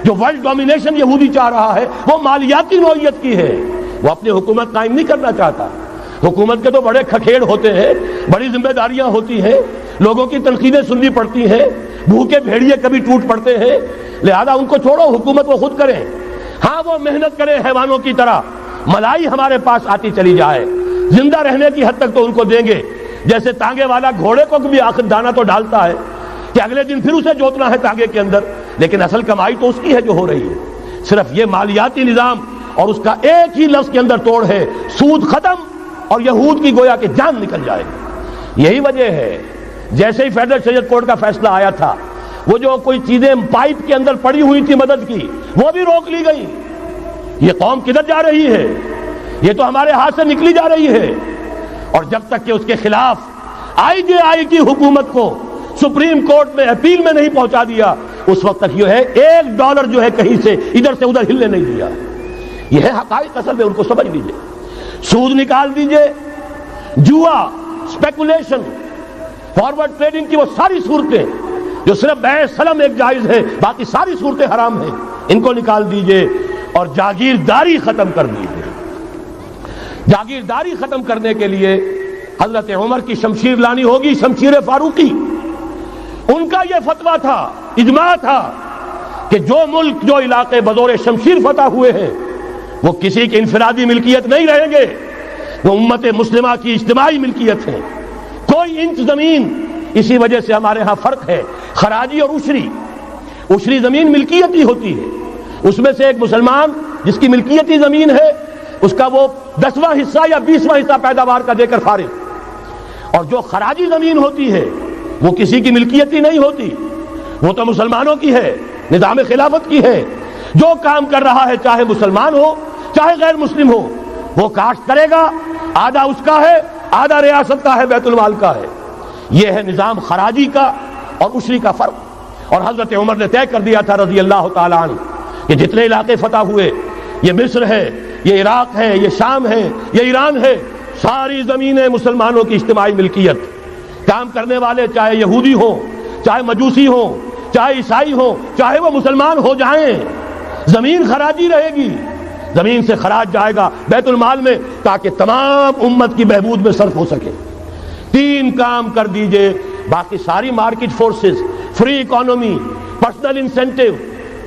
جو ورلڈ ڈومینیشن یہودی چاہ رہا ہے، وہ مالیاتی نوعیت کی ہے. وہ اپنی حکومت قائم نہیں کرنا چاہتا. حکومت کے تو بڑے کھکھیڑ ہوتے ہیں، بڑی ذمہ داریاں ہوتی ہیں، لوگوں کی تنقیدیں سننی پڑتی ہیں، بھوکے بھیڑیے کبھی ٹوٹ پڑتے ہیں. لہذا ان کو چھوڑو، حکومت وہ خود کریں. ہاں وہ محنت کرے حیوانوں کی طرح، ملائی ہمارے پاس آتی چلی جائے، زندہ رہنے کی حد تک تو ان کو دیں گے. جیسے تانگے والا گھوڑے کو بھی آخر دانا تو ڈالتا ہے کہ اگلے دن پھر اسے جوتنا ہے تانگے کے اندر، لیکن اصل کمائی تو اس کی ہے جو ہو رہی ہے. صرف یہ مالیاتی نظام اور اس کا ایک ہی لفظ کے اندر توڑ ہے، سود ختم اور یہود کی گویا کہ جان نکل جائے گی. یہی وجہ ہے جیسے ہی فیڈرل شریعت کورٹ کا فیصلہ آیا تھا، وہ جو کوئی چیزیں پائپ کے اندر پڑی ہوئی تھی مدد کی، وہ بھی روک لی گئی. یہ قوم کدھر جا رہی ہے؟ یہ تو ہمارے ہاتھ سے نکلی جا رہی ہے. اور جب تک کہ اس کے خلاف IJI کی حکومت کو سپریم کورٹ میں اپیل میں نہیں پہنچا دیا، اس وقت تک یہ ہے $1 جو ہے کہیں سے ادھر سے ادھر ہلنے نہیں دیا. یہ ہے حقائق، اصل میں ان کو سمجھ لیجیے. سود نکال دیجئے، جوا، اسپیکولیشن، فارورڈ ٹریڈنگ کی وہ ساری صورتیں جو صرف بیع سلم ایک جائز ہے، باقی ساری صورتیں حرام ہیں، ان کو نکال دیجئے اور جاگیرداری ختم کر دیجئے۔ جاگیرداری ختم کرنے کے لیے حضرت عمر کی شمشیر لانی ہوگی، شمشیر فاروقی۔ ان کا یہ فتویٰ تھا، اجماع تھا کہ جو ملک، جو علاقے بزور شمشیر فتح ہوئے ہیں وہ کسی کی انفرادی ملکیت نہیں رہیں گے، وہ امت مسلمہ کی اجتماعی ملکیت ہے۔ کوئی انچ زمین، اسی وجہ سے ہمارے ہاں فرق ہے خراجی اور عشری زمین ملکیتی ہوتی ہے، اس میں سے ایک مسلمان جس کی ملکیتی زمین ہے اس کا وہ 10واں حصہ یا 20واں حصہ پیداوار کا دے کر فارغ، اور جو خراجی زمین ہوتی ہے وہ کسی کی ملکیتی نہیں ہوتی، وہ تو مسلمانوں کی ہے، نظام خلافت کی ہے۔ جو کام کر رہا ہے چاہے مسلمان ہو چاہے غیر مسلم ہو، وہ کاشت کرے گا، آدھا اس کا ہے، آدھا ریاست کا ہے، بیت المال کا ہے۔ یہ ہے نظام خراجی کا اور عشری کا فرق۔ اور حضرت عمر نے طے کر دیا تھا رضی اللہ تعالیٰ عنہ کہ جتنے علاقے فتح ہوئے، یہ مصر ہے، یہ عراق ہے، یہ شام ہے، یہ ایران ہے، ساری زمینیں مسلمانوں کی اجتماعی ملکیت۔ کام کرنے والے چاہے یہودی ہوں، چاہے مجوسی ہوں، چاہے عیسائی ہوں، چاہے وہ مسلمان ہو جائیں، زمین خراجی رہے گی، زمین سے خراج جائے گا بیت المال میں تاکہ تمام امت کی بہبود میں صرف ہو سکے۔ 3 کام کر دیجئے، باقی ساری market forces, free economy, personal incentive,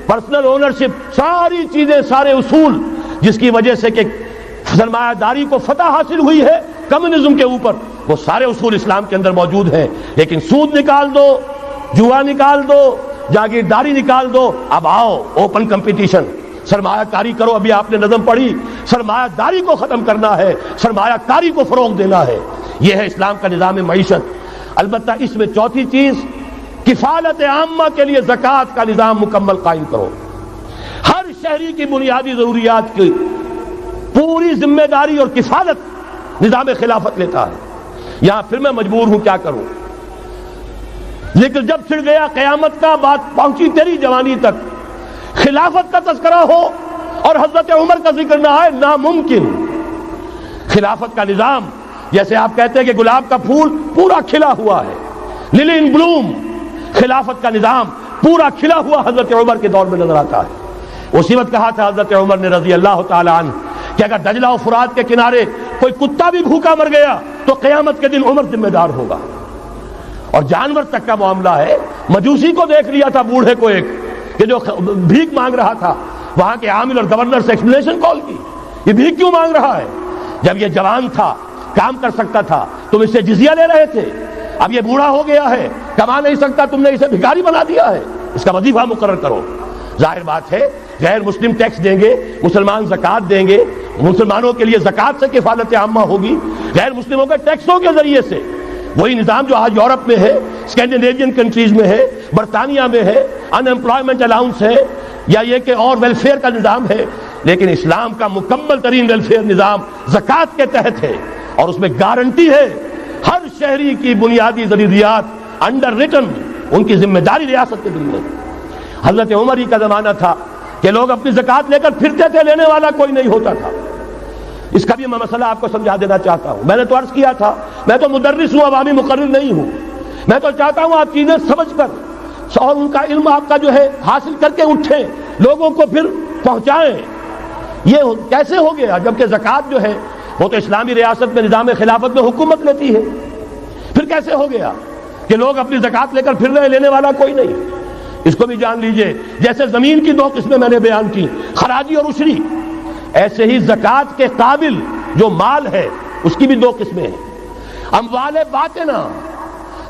personal ownership, ساری چیزیں، سارے اصول جس کی وجہ سے کہ سرمایہ داری کو فتح حاصل ہوئی ہے کمیونزم کے اوپر، وہ سارے اصول اسلام کے اندر موجود ہیں۔ لیکن سود نکال دو، جوا نکال دو، جاگیرداری نکال دو، اب آؤ اوپن کمپٹیشن، سرمایہ کاری کرو۔ ابھی آپ نے نظم پڑھی، سرمایہ داری کو ختم کرنا ہے، سرمایہ کاری کو فروغ دینا ہے، یہ ہے اسلام کا نظام معیشت۔ البتہ اس میں چوتھی چیز، کفالت عامہ کے لیے زکوٰۃ کا نظام مکمل قائم کرو۔ ہر شہری کی بنیادی ضروریات کی پوری ذمہ داری اور کفالت نظام خلافت لیتا ہے۔ یہاں پھر میں مجبور ہوں کیا کروں، لیکن جب چھڑ گیا قیامت کا، بات پہنچی تیری جوانی تک، خلافت کا تذکرہ ہو اور حضرت عمر کا ذکر نہ آئے، ناممکن۔ خلافت کا نظام، جیسے آپ کہتے ہیں کہ گلاب کا پھول پورا کھلا ہوا ہے، للی ان بلوم، خلافت کا نظام پورا کھلا ہوا حضرت عمر کے دور میں نظر آتا ہے۔ اسی وقت کہا تھا حضرت عمر نے رضی اللہ تعالیٰ عنہ کہ اگر دجلہ و فرات کے کنارے کوئی کتا بھی بھوکا مر گیا تو قیامت کے دن عمر ذمہ دار ہوگا۔ اور جانور تک کا معاملہ ہے، مجوسی کو دیکھ لیا تھا، بوڑھے کو ایک کہ جو بھیک مانگ رہا تھا، وہاں کے عامل اور گورنر سے ایکسپلینیشن کال کی، یہ بھیک کیوں مانگ رہا ہے؟ جب یہ جوان تھا، کام کر سکتا تھا، تم اس سے جزیہ لے رہے تھے، اب یہ بوڑھا ہو گیا ہے، کما نہیں سکتا، تم نے اسے بھکاری بنا دیا ہے، اس کا وظیفہ مقرر کرو۔ ظاہر بات ہے غیر مسلم ٹیکس دیں گے، مسلمان زکوٰۃ دیں گے، مسلمانوں کے لیے زکوٰۃ سے کفالت عامہ ہوگی، غیر مسلموں کے ٹیکسوں کے ذریعے سے۔ وہی نظام جو آج یورپ میں ہے، اسکینڈینیوین کنٹریز میں ہے، برطانیہ میں ہے، ان امپلائمنٹ الاؤنس ہے، یا یہ کہ اور ویلفیئر کا نظام ہے، لیکن اسلام کا مکمل ترین ویلفیئر نظام زکوٰۃ کے تحت ہے، اور اس میں گارنٹی ہے ہر شہری کی بنیادی ضروریات انڈر ریٹن، ان کی ذمہ داری ریاست کے ذمہ۔ حضرت عمر ہی کا زمانہ تھا کہ لوگ اپنی زکوٰۃ لے کر پھرتے تھے، لینے والا کوئی نہیں ہوتا تھا۔ اس کا بھی میں مسئلہ آپ کو سمجھا دینا چاہتا ہوں۔ میں نے تو عرض کیا تھا، میں تو مدرس ہوں، عوامی مقرر نہیں ہوں، میں تو چاہتا ہوں آپ چیزیں سمجھ کر اور ان کا علم آپ کا جو ہے حاصل کر کے اٹھیں، لوگوں کو پھر پہنچائیں۔ یہ کیسے ہو گیا جبکہ زکوٰۃ جو ہے وہ تو اسلامی ریاست میں نظام خلافت میں حکومت لیتی ہے؟ پھر کیسے ہو گیا کہ لوگ اپنی زکوٰۃ لے کر پھر رہے، لینے والا کوئی نہیں؟ اس کو بھی جان لیجئے، جیسے زمین کی 2 قسمیں میں نے بیان کی، خراجی اور عشری، ایسے ہی زکوٰۃ کے قابل جو مال ہے اس کی بھی 2 قسمیں ہیں۔ اموال باطنہ،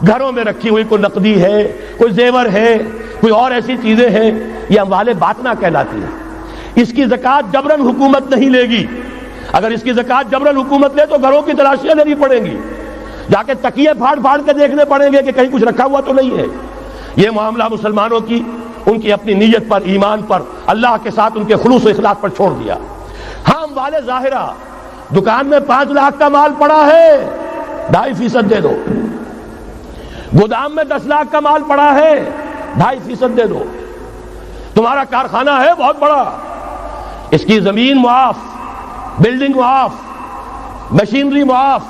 گھروں میں رکھی ہوئی کوئی نقدی ہے، کوئی زیور ہے، کوئی اور ایسی چیزیں ہیں، یہ اموال باطنہ کہلاتی ہیں۔ اس کی زکوٰۃ جبراً حکومت نہیں لے گی۔ اگر اس کی زکوٰۃ جبراً حکومت لے تو گھروں کی تلاشیاں لینی پڑیں گی، جا کے تکیے پھاڑ پھاڑ کے دیکھنے پڑیں گے کہ کہیں کچھ رکھا ہوا تو نہیں ہے۔ یہ معاملہ مسلمانوں کی ان کی اپنی نیت پر، ایمان پر، اللہ کے ساتھ ان کے خلوص و اخلاص پر چھوڑ دیا۔ ہاں اموال ظاہرہ، دکان میں 5 لاکھ کا مال پڑا ہے، 2.5% دے دو۔ گودام میں 10 لاکھ کا مال پڑا ہے، 2.5% دے دو۔ تمہارا کارخانہ ہے بہت بڑا، اس کی زمین معاف، بلڈنگ معاف، مشینری معاف،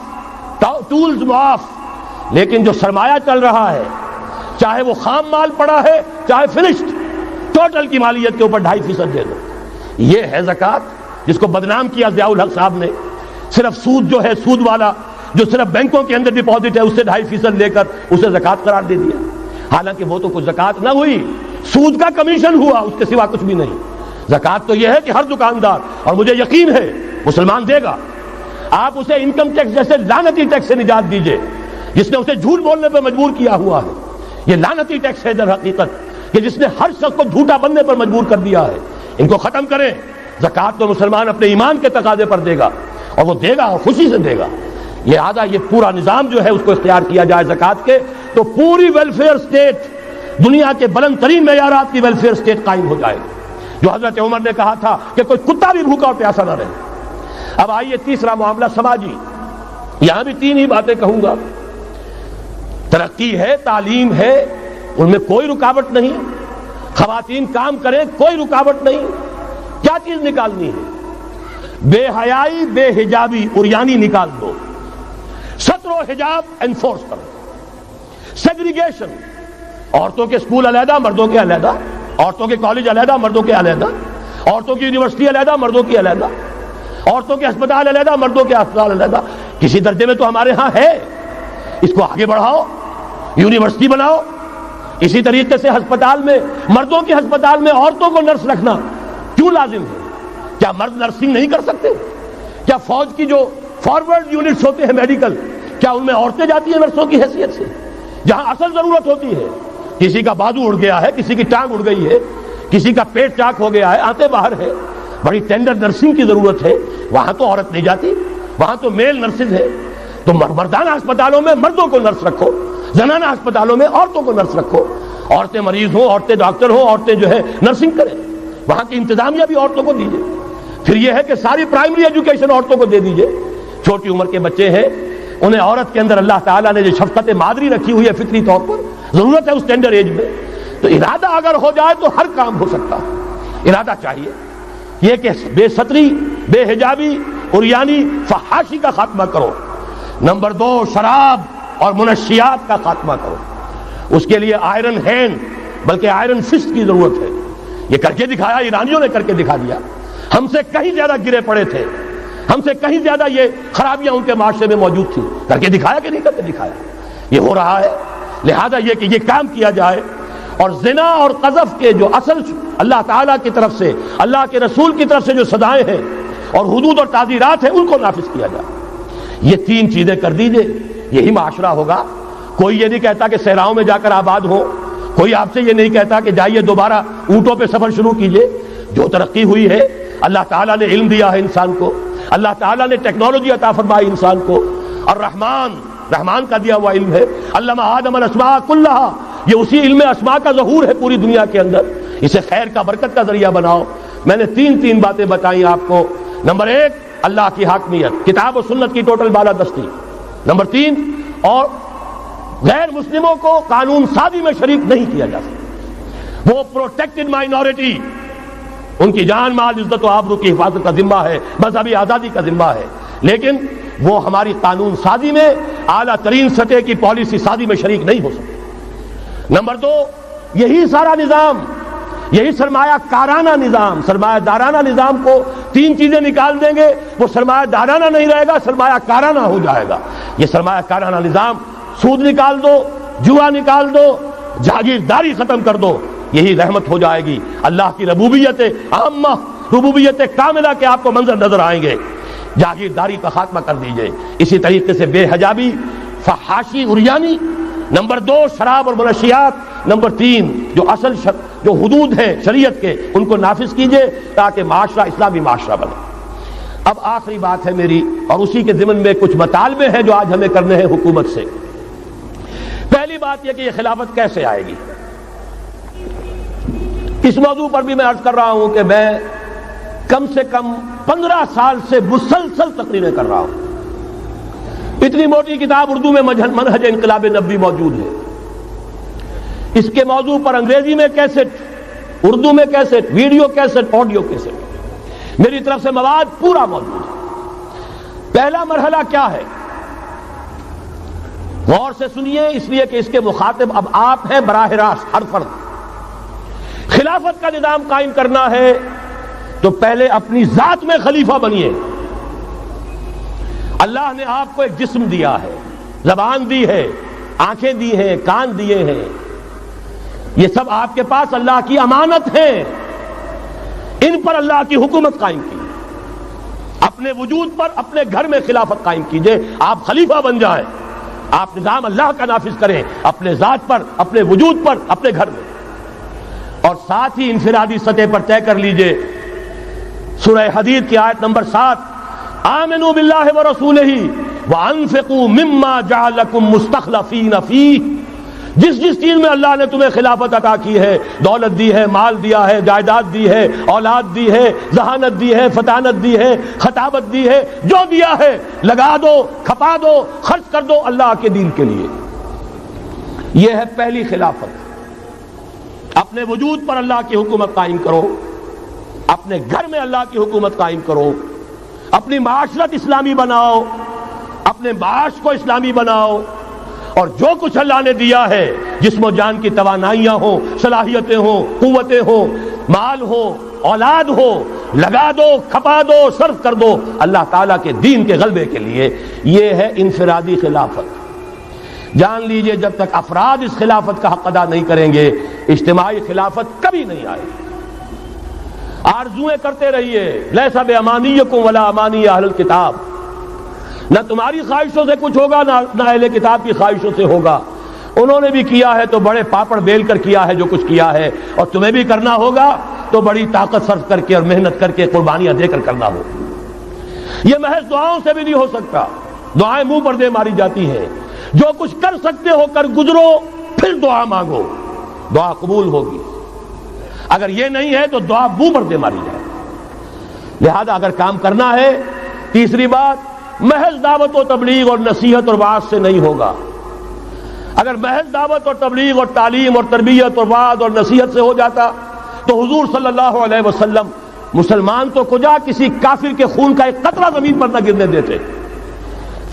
ٹولز معاف، لیکن جو سرمایہ چل رہا ہے چاہے وہ خام مال پڑا ہے چاہے فنشڈ، ٹوٹل کی مالیت کے اوپر 2.5% دے دو. یہ ہے زکوٰۃ جس کو بدنام کیا ضیاء الحق صاحب نے. صرف سود جو ہے، سود والا جو صرف بینکوں کے اندر ڈپازٹ ہے اس سے 2.5% لے کر اسے زکوٰۃ قرار دے دیا. حالانکہ وہ تو کچھ زکوٰۃ نہ ہوئی، سود کا کمیشن ہوا، اس کے سوا کچھ بھی نہیں. زکوٰۃ تو یہ ہے کہ ہر دکاندار، اور مجھے یقین ہے مسلمان دے گا، آپ اسے انکم ٹیکس جیسے لعنتی ٹیکس سے نجات دیجئے جس نے اسے جھوٹ بولنے پر مجبور کیا ہوا ہے. یہ لعنتی ٹیکس ہے در حقیقت کہ جس نے ہر شخص کو جھوٹا بننے پر مجبور کر دیا ہے. ان کو ختم کریں. زکوٰۃ تو مسلمان اپنے ایمان کے تقاضے پر دے گا، اور وہ دے گا اور خوشی سے دے گا. لہذا یہ پورا نظام جو ہے اس کو اختیار کیا جائے زکوٰۃ کے، تو پوری ویلفیئر اسٹیٹ، دنیا کے بلند ترین معیارات کی ویلفیئر اسٹیٹ قائم ہو جائے گی، جو حضرت عمر نے کہا تھا کہ کوئی کتا بھی بھوکا اور پیاسا نہ رہے. اب آئیے تیسرا معاملہ سماجی. یہاں بھی 3 ہی باتیں کہوں گا. ترقی ہے، تعلیم ہے، ان میں کوئی رکاوٹ نہیں. خواتین کام کریں، کوئی رکاوٹ نہیں. کیا چیز نکالنی ہے؟ بے حیائی، بے حجابی، عریانی نکال دو. ستر و حجاب انفورس کرو. سیگریگیشن، عورتوں کے اسکول علیحدہ، مردوں کے علیحدہ، عورتوں کے کالج علیحدہ، مردوں کے علیحدہ، عورتوں کی یونیورسٹی علیحدہ، مردوں کی علیحدہ، عورتوں کے ہسپتال علیحدہ، مردوں کے ہسپتال علیحدہ. کسی درجے میں تو ہمارے ہاں ہے، اس کو آگے بڑھاؤ، یونیورسٹی بناؤ. اسی طریقے سے ہسپتال میں، مردوں کے ہسپتال میں عورتوں کو نرس رکھنا کیوں لازم ہے؟ کیا مرد نرسنگ نہیں کر سکتے؟ کیا فوج کی جو فارورڈ یونٹس ہوتے ہیں میڈیکل، کیا ان میں عورتیں جاتی ہیں نرسوں کی حیثیت سے؟ جہاں اصل ضرورت ہوتی ہے، کسی کا بازو اڑ گیا ہے، کسی کی ٹانگ اڑ گئی ہے، کسی کا پیٹ چاک ہو گیا ہے، آنتیں باہر ہے، بڑی ٹینڈر نرسنگ کی ضرورت ہے، وہاں تو عورت نہیں جاتی، وہاں تو میل نرسز ہے. تو مردانہ ہسپتالوں میں مردوں کو نرس رکھو، زنانہ ہسپتالوں میں عورتوں کو نرس رکھو. عورتیں مریض ہوں، عورتیں ڈاکٹر ہوں، عورتیں جو ہے نرسنگ کریں، وہاں کی انتظامیہ بھی عورتوں کو دیجیے. پھر یہ ہے کہ ساری پرائمری ایجوکیشن عورتوں کو دے دیجیے. چھوٹی عمر کے بچے ہیں، انہیں عورت کے اندر اللہ تعالیٰ نے جو شفقت مادری رکھی ہوئی ہے فطری طور پر، ضرورت ہے اس ٹینڈر ایج میں. تو ارادہ اگر ہو جائے تو ہر کام ہو سکتا ہے. ارادہ چاہیے یہ کہ بے ستری، بے حجابی، عریانی، فحاشی کا خاتمہ کرو. نمبر 2، شراب اور منشیات کا خاتمہ کرو. اس کے لیے آئرن ہینڈ بلکہ آئرن فسٹ کی ضرورت ہے. یہ کر کے دکھایا، ایرانیوں نے کر کے دکھا دیا. ہم سے کہیں زیادہ گرے پڑے تھے، ہم سے کہیں زیادہ یہ خرابیاں ان کے معاشرے میں موجود تھیں. کر کے دکھایا کہ نہیں کر کے دکھایا؟ یہ ہو رہا ہے. لہذا یہ کہ یہ کام کیا جائے، اور زنا اور قذف کے جو اصل اللہ تعالیٰ کی طرف سے، اللہ کے رسول کی طرف سے جو سزائیں ہیں اور حدود اور تعزیرات ہیں ان کو نافذ کیا جائے. یہ 3 چیزیں کر دیجئے، یہی معاشرہ ہوگا. کوئی یہ نہیں کہتا کہ صحراؤں میں جا کر آباد ہو، کوئی آپ سے یہ نہیں کہتا کہ جائیے دوبارہ اونٹوں پہ سفر شروع کیجئے. جو ترقی ہوئی ہے، اللہ تعالیٰ نے علم دیا ہے انسان کو، اللہ تعالیٰ نے ٹیکنالوجی عطا فرمائی انسان کو، اور رحمان کا دیا ہوا علم ہے. علم آدم الاسماء کلھا، یہ اسی علم اسماء کا ظہور ہے پوری دنیا کے اندر. اسے خیر کا، برکت کا ذریعہ بناؤ. میں نے 3 باتیں بتائیں آپ کو. نمبر 1، اللہ کی حاکمیت، کتاب و سنت کی ٹوٹل بالادستی. نمبر 3، اور غیر مسلموں کو قانون سازی میں شریک نہیں کیا جا سکتا. وہ پروٹیکٹڈ مائنورٹی، ان کی جان، مال، عزت و آبرو کی حفاظت کا ذمہ ہے، مذہبی آزادی کا ذمہ ہے، لیکن وہ ہماری قانون سازی میں، اعلیٰ ترین سطح کی پالیسی سازی میں شریک نہیں ہو سکتے. نمبر 2، یہی سارا نظام، یہی سرمایہ کارانہ نظام، سرمایہ دارانہ نظام کو 3 چیزیں نکال دیں گے، وہ سرمایہ دارانہ نہیں رہے گا، سرمایہ کارانہ ہو جائے گا. یہ سرمایہ کارانہ نظام، سود نکال دو، جوا نکال دو، جاگیرداری ختم کر دو، یہی رحمت ہو جائے گی. اللہ کی ربوبیت عامہ، ربوبیت کاملہ کے آپ کو منظر نظر آئیں گے. جاگیرداری کا خاتمہ کر دیجئے. اسی طریقے سے بے حجابی، فحاشی، عریانی. نمبر 2، شراب اور منشیات. نمبر 3، جو اصل جو حدود ہیں شریعت کے، ان کو نافذ کیجئے تاکہ معاشرہ اسلامی معاشرہ بنے. اب آخری بات ہے میری، اور اسی کے ضمن میں کچھ مطالبے ہیں جو آج ہمیں کرنے ہیں حکومت سے. پہلی بات یہ کہ یہ خلافت کیسے آئے گی. اس موضوع پر بھی میں عرض کر رہا ہوں کہ میں کم سے کم 15 سال سے مسلسل تقریریں کر رہا ہوں. اتنی موٹی کتاب اردو میں منہج انقلاب نبوی موجود ہے. اس کے موضوع پر انگریزی میں کیسٹ، اردو میں cassette, video cassette, audio cassette, میری طرف سے مواد پورا موجود ہے. پہلا مرحلہ کیا ہے؟ غور سے سنیے، اس لیے کہ اس کے مخاطب اب آپ ہیں براہ راست، ہر فرد۔ خلافت کا نظام قائم کرنا ہے تو پہلے اپنی ذات میں خلیفہ بنیے۔ اللہ نے آپ کو ایک جسم دیا ہے، زبان دی ہے، آنکھیں دی ہیں، کان دیے ہیں، یہ سب آپ کے پاس اللہ کی امانت ہے۔ ان پر اللہ کی حکومت قائم کی، اپنے وجود پر اپنے گھر میں خلافت قائم کیجئے۔ آپ خلیفہ بن جائیں، آپ نظام اللہ کا نافذ کریں اپنے ذات پر، اپنے وجود پر، اپنے گھر میں، اور ساتھ ہی انفرادی سطح پر طے کر لیجئے۔ سورہ حدید کی آیت نمبر 7، آمنوا باللہ ورسولہ وانفقوا مما جعلکم مستخلفین فیہ۔ جس چیز میں اللہ نے تمہیں خلافت عطا کی ہے، دولت دی ہے، مال دیا ہے، جائیداد دی ہے، اولاد دی ہے، ذہانت دی ہے، فطانت دی ہے، خطابت دی ہے، جو دیا ہے لگا دو، کھپا دو، خرچ کر دو اللہ کے دین کے لیے۔ یہ ہے پہلی خلافت۔ اپنے وجود پر اللہ کی حکومت قائم کرو، اپنے گھر میں اللہ کی حکومت قائم کرو، اپنی معاشرت اسلامی بناؤ، اپنے معاش کو اسلامی بناؤ، اور جو کچھ اللہ نے دیا ہے، جسم و جان کی توانائیاں ہوں، صلاحیتیں ہوں، قوتیں ہوں، مال ہو، اولاد ہو، لگا دو، کھپا دو، صرف کر دو اللہ تعالیٰ کے دین کے غلبے کے لیے۔ یہ ہے انفرادی خلافت۔ جان لیجئے جب تک افراد اس خلافت کا حق ادا نہیں کریں گے، اجتماعی خلافت کبھی نہیں آئے گی۔ آرزویں کرتے رہیے، لیس بامانیکم ولا امانی اہل الکتاب، نہ تمہاری خواہشوں سے کچھ ہوگا، نہ اہل کتاب کی خواہشوں سے ہوگا۔ انہوں نے بھی کیا ہے تو بڑے پاپڑ بیل کر کیا ہے جو کچھ کیا ہے، اور تمہیں بھی کرنا ہوگا تو بڑی طاقت صرف کر کے اور محنت کر کے، قربانیاں دے کر کرنا ہوگا۔ یہ محض دعاؤں سے بھی نہیں ہو سکتا، دعائیں منہ پر دے ماری جاتی ہیں۔ جو کچھ کر سکتے ہو کر گزرو، پھر دعا مانگو، دعا قبول ہوگی۔ اگر یہ نہیں ہے تو دعا منہ پر دے ماری جائے۔ لہذا اگر کام کرنا ہے، تیسری بات، محض دعوت و تبلیغ اور نصیحت اور وعظ سے نہیں ہوگا۔ اگر محض دعوت اور تبلیغ اور تعلیم اور تربیت اور وعظ اور نصیحت سے ہو جاتا تو حضور صلی اللہ علیہ وسلم مسلمان تو کجا کسی کافر کے خون کا ایک قطرہ زمین پر نہ گرنے دیتے۔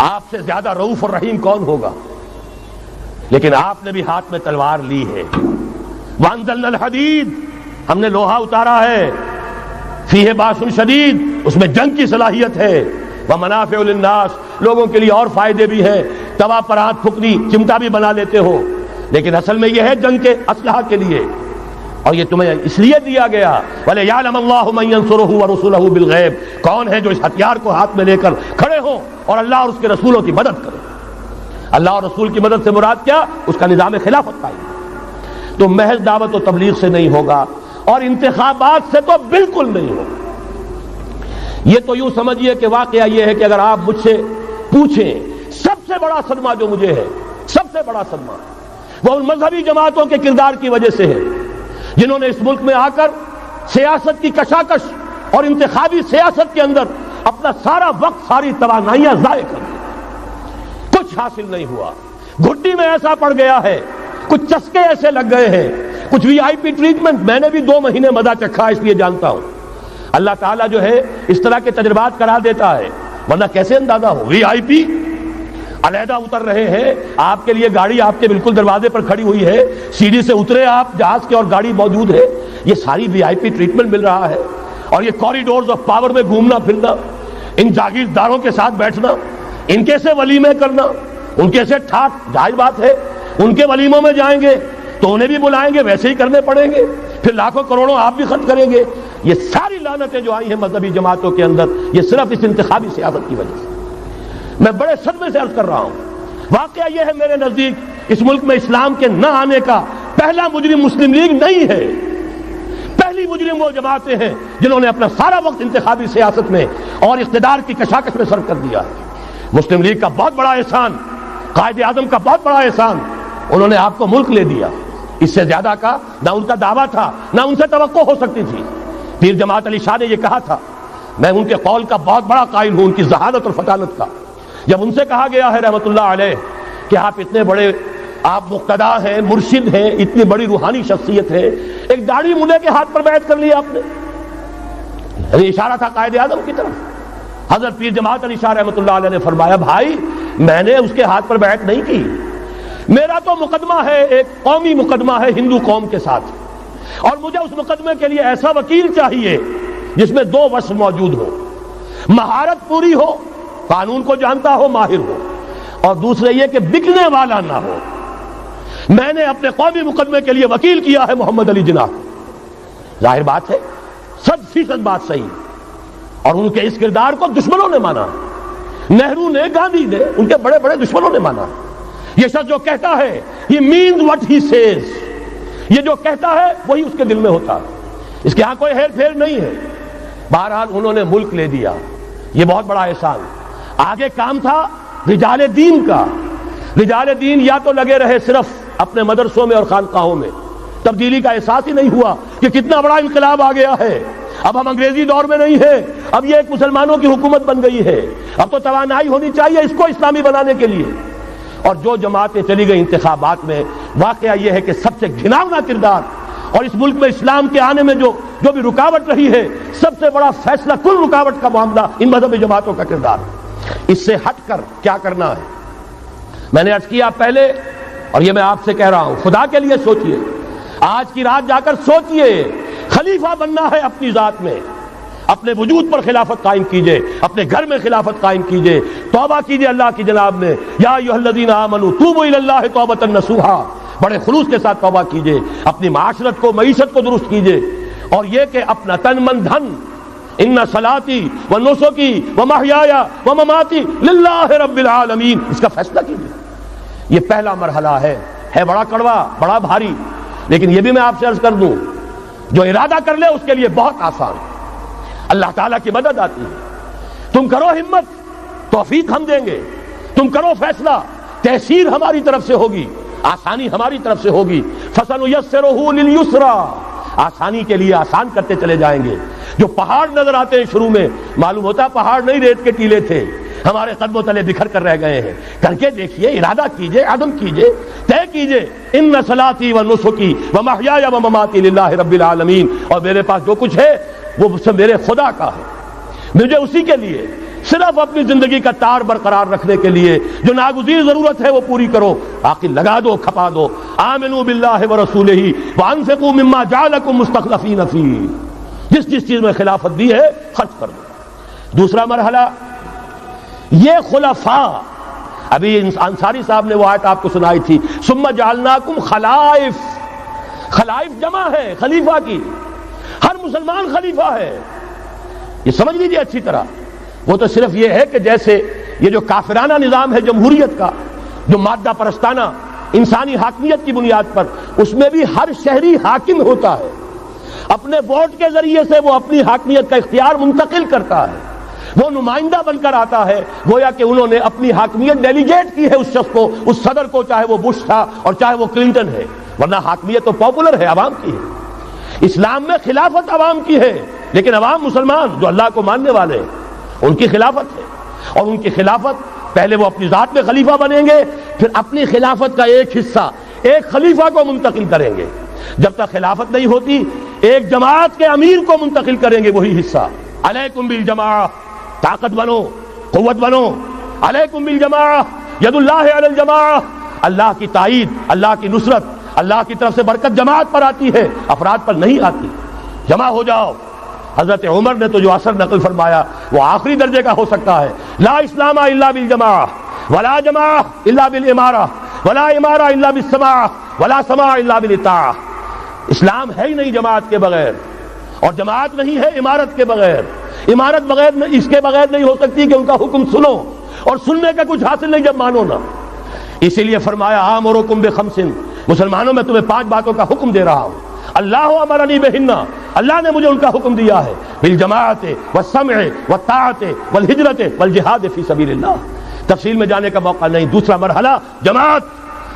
آپ سے زیادہ رؤوف اور رحیم کون ہوگا؟ لیکن آپ نے بھی ہاتھ میں تلوار لی ہے۔ وانزلنا الحدید، ہم نے لوہا اتارا ہے، فیہ باس شدید، اس میں جنگ کی صلاحیت ہے، ومنافع للناس، لوگوں کے لیے اور فائدے بھی ہیں۔ توا پر ہاتھ پھکنی چمٹا بھی بنا لیتے ہو، لیکن اصل میں یہ ہے جنگ کے اسلحہ کے لیے، اور یہ تمہیں اس لیے دیا گیا وَلِيَعْلَمَ اللَّهُ مَن يَنصُرُهُ وَرُسُلَهُ بِالْغَيْبِ، کون ہے جو اس ہتھیار کو ہاتھ میں لے کر کھڑے ہوں اور اللہ اور اس کے رسولوں کی مدد کرے۔ اللہ اور رسول کی مدد سے مراد کیا؟ اس کا نظام خلافت قائم۔ تو محض دعوت و تبلیغ سے نہیں ہوگا، اور انتخابات سے تو بالکل نہیں ہوگا۔ یہ تو یوں سمجھیے کہ واقعہ یہ ہے کہ اگر آپ مجھ سے پوچھیں، سب سے بڑا صدمہ جو مجھے ہے، سب سے بڑا صدمہ وہ ان مذہبی جماعتوں کے کردار کی وجہ سے ہے جنہوں نے اس ملک میں آ کر سیاست کی کشاکش اور انتخابی سیاست کے اندر اپنا سارا وقت، ساری توانائیاں ضائع کر دی۔ کچھ حاصل نہیں ہوا، گھٹی میں ایسا پڑ گیا ہے، کچھ چسکے ایسے لگ گئے ہیں، کچھ وی آئی پی ٹریٹمنٹ۔ میں نے بھی 2 مہینے مزہ چکھا، اس لیے جانتا ہوں۔ اللہ تعالیٰ جو ہے اس طرح کے تجربات کرا دیتا ہے، ورنہ کیسے اندازہ ہو؟ وی آئی پی علیحدہ اتر رہے ہیں، آپ کے لیے گاڑی آپ کے بالکل دروازے پر کھڑی ہوئی ہے، سیڑھی سے اترے آپ جہاز کے اور گاڑی موجود ہے۔ یہ ساری وی آئی پی ٹریٹمنٹ مل رہا ہے، اور یہ کوریڈورز آف پاور میں گھومنا پھرنا، ان جاگیرداروں کے ساتھ بیٹھنا، ان کے سے ولیمے کرنا، ان کے سے ٹھاٹ، ظاہر بات ہے ان کے ولیموں میں جائیں گے تو انہیں بھی بلائیں گے، ویسے ہی کرنے پڑیں گے، پھر لاکھوں کروڑوں آپ بھی خرچ کریں گے۔ یہ ساری لعنتیں جو آئی ہیں مذہبی جماعتوں کے اندر، یہ صرف اس انتخابی سیاست کی وجہ سے۔ میں بڑے صدمے سے عرض کر رہا ہوں، واقعہ یہ ہے میرے نزدیک اس ملک میں اسلام کے نہ آنے کا پہلا مجرم مسلم لیگ نہیں ہے، پہلی مجرم وہ جماعتیں ہیں جنہوں نے اپنا سارا وقت انتخابی سیاست میں اور اقتدار کی کشاکش میں صرف کر دیا ہے۔ مسلم لیگ کا بہت بڑا احسان، قائد اعظم کا بہت بڑا احسان، انہوں نے آپ کو ملک لے دیا۔ اس سے زیادہ کا نہ ان کا دعویٰ تھا، نہ ان سے توقع ہو سکتی تھی۔ پیر جماعت علی شاہ نے یہ کہا تھا، میں ان کے قول کا بہت بڑا قائل ہوں، ان کی ذہانت اور فطانت کا۔ جب ان سے کہا گیا ہے رحمت اللہ علیہ کہ آپ اتنے بڑے، آپ مقتدا ہیں، مرشد ہیں، اتنی بڑی روحانی شخصیت ہے، ایک داڑھی ملے کے ہاتھ پر بیعت کر لی آپ نے، یعنی اشارہ تھا قائد اعظم کی طرف۔ حضرت پیر جماعت علی شاہ رحمۃ اللہ علیہ نے فرمایا بھائی میں نے اس کے ہاتھ پر بیعت نہیں کی، میرا تو مقدمہ ہے، ایک قومی مقدمہ ہے ہندو قوم کے ساتھ، اور مجھے اس مقدمے کے لیے ایسا وکیل چاہیے جس میں دو وصف موجود ہو، مہارت پوری ہو، قانون کو جانتا ہو، ماہر ہو، اور دوسرے یہ کہ بکنے والا نہ ہو۔ میں نے اپنے قومی مقدمے کے لیے وکیل کیا ہے محمد علی جناح، ظاہر بات ہے 100% بات صحیح، اور ان کے اس کردار کو دشمنوں نے مانا، نہرو نے، گاندھی نے، ان کے بڑے بڑے دشمنوں نے مانا۔ یہ شخص جو کہتا ہے he means what he says، یہ جو کہتا ہے وہی اس کے دل میں ہوتا ہے، اس کے ہاں کوئی ہیر پھیر نہیں ہے۔ بہرحال انہوں نے ملک لے دیا، یہ بہت بڑا احسان۔ آگے کام تھا رجال دین کا، رجال دین یا تو لگے رہے صرف اپنے مدرسوں میں اور خانقاہوں میں، تبدیلی کا احساس ہی نہیں ہوا کہ کتنا بڑا انقلاب آ گیا ہے، اب ہم انگریزی دور میں نہیں ہیں، اب یہ ایک مسلمانوں کی حکومت بن گئی ہے، اب تو توانائی ہونی چاہیے اس کو اسلامی بنانے کے لیے۔ اور جو جماعتیں چلی گئی انتخابات میں، واقعہ یہ ہے کہ سب سے گھناؤنا کردار، اور اس ملک میں اسلام کے آنے میں جو بھی رکاوٹ رہی ہے، سب سے بڑا فیصلہ کن رکاوٹ کا معاملہ ان مذہبی جماعتوں کا کردار۔ اس سے ہٹ کر کیا کرنا ہے، میں نے عرض کیا پہلے، اور یہ میں آپ سے کہہ رہا ہوں، خدا کے لیے سوچئے، آج کی رات جا کر سوچئے، خلیفہ بننا ہے اپنی ذات میں، اپنے وجود پر خلافت قائم کیجئے، اپنے گھر میں خلافت قائم کیجئے، توبہ کیجئے اللہ کی جناب میں، یا ایھا الذین آمنوا توبوا الی اللہ توبۃ نصوحا، بڑے خلوص کے ساتھ توبہ کیجئے، اپنی معاشرت کو، معیشت کو درست کیجئے، اور یہ کہ اپنا تن من دھن، ان صلاتی و نسکی و محیای و مماتی للہ رب العالمین، اس کا فیصلہ کیجئے۔ یہ پہلا مرحلہ ہے بڑا کڑوا، بڑا بھاری، لیکن یہ بھی میں آپ سے عرض کر دوں، جو ارادہ کر لے اس کے لیے بہت آسان، اللہ تعالیٰ کی مدد آتی ہے۔ تم کرو ہمت، توفیق ہم دیں گے، تم کرو فیصلہ، تحصیل ہماری طرف سے ہوگی، آسانی ہماری طرف سے ہوگی۔ فَسَنُيَسِّرُهُ لِلْيُسْرَىٰ، آسانی کے لیے آسان کرتے چلے جائیں گے۔ جو پہاڑ نظر آتے ہیں شروع میں، معلوم ہوتا ہے پہاڑ نہیں، ریت کے ٹیلے تھے، ہمارے قدموں تلے بکھر کر رہ گئے ہیں۔ کر کے دیکھیے، ارادہ کیجئے، عزم کیجئے، طے کیجئے، ان صلاتی و نسکی و محیای و مماتی للہ رب العالمین، اور میرے پاس جو کچھ ہے وہ میرے خدا کا ہے، مجھے اسی کے لیے، صرف اپنی زندگی کا تار برقرار رکھنے کے لیے جو ناگزیر ضرورت ہے وہ پوری کرو، باقی لگا دو، کھپا دو۔ آمنوا باللہ ورسولہ وانفقوا مما جعلکم مستخلفین فیہ، جس چیز میں خلافت دی ہے خرچ کر دو۔ دوسرا مرحلہ، یہ خلفاء، ابھی انصاری صاحب نے وہ آیت آپ کو سنائی تھی، ثم جعلناکم خلائف، خلائف جمع ہے خلیفہ کی، ہر مسلمان خلیفہ ہے، یہ سمجھ لیجیے اچھی طرح۔ وہ تو صرف یہ ہے کہ جیسے یہ جو کافرانہ نظام ہے جمہوریت کا، جو مادہ پرستانہ انسانی حاکمیت کی بنیاد پر، اس میں بھی ہر شہری حاکم ہوتا ہے، اپنے ووٹ کے ذریعے سے وہ اپنی حاکمیت کا اختیار منتقل کرتا ہے، وہ نمائندہ بن کر آتا ہے، گویا کہ انہوں نے اپنی حاکمیت ڈیلیگیٹ کی ہے اس شخص کو، اس صدر کو، چاہے وہ بش تھا اور چاہے وہ کلنٹن ہے، ورنہ حاکمیت تو پاپولر ہے، عوام کی ہے۔ اسلام میں خلافت عوام کی ہے، لیکن عوام مسلمان جو اللہ کو ماننے والے ہیں ان کی خلافت ہے، اور ان کی خلافت پہلے وہ اپنی ذات میں خلیفہ بنیں گے، پھر اپنی خلافت کا ایک حصہ ایک خلیفہ کو منتقل کریں گے۔ جب تک خلافت نہیں ہوتی ایک جماعت کے امیر کو منتقل کریں گے وہی حصہ۔ علیکم بالجماعہ، طاقت بنو، قوت بنو، علیکم بالجماعہ، ید اللہ علی الجماعہ، اللہ کی تائید، اللہ کی نصرت، اللہ کی طرف سے برکت جماعت پر آتی ہے، افراد پر نہیں آتی۔ جمع ہو جاؤ۔ حضرت عمر نے تو جو اثر نقل فرمایا وہ آخری درجے کا ہو سکتا ہے، لا اسلام الا بالجماعہ، ولا جماعہ الا بالامارہ، ولا امارہ الا بالسماع، ولا سماع الا بالاطاعہ۔ اسلام ہے ہی نہیں جماعت کے بغیر، اور جماعت نہیں ہے امارت کے بغیر، امارت بغیر اس کے بغیر نہیں ہو سکتی کہ ان کا حکم سنو، اور سننے کا کچھ حاصل نہیں جب مانو نا۔ اسی لیے فرمایا آمرکم بخمس، مسلمانوں میں تمہیں 5 باتوں کا حکم دے رہا ہوں، اللہ امرنی بہن، اللہ نے مجھے ان کا حکم دیا ہے، بالجماعت والسمع والطاعت والہجرت والجہاد فی سبیل اللہ۔ تفصیل میں جانے کا موقع نہیں۔ دوسرا مرحلہ جماعت،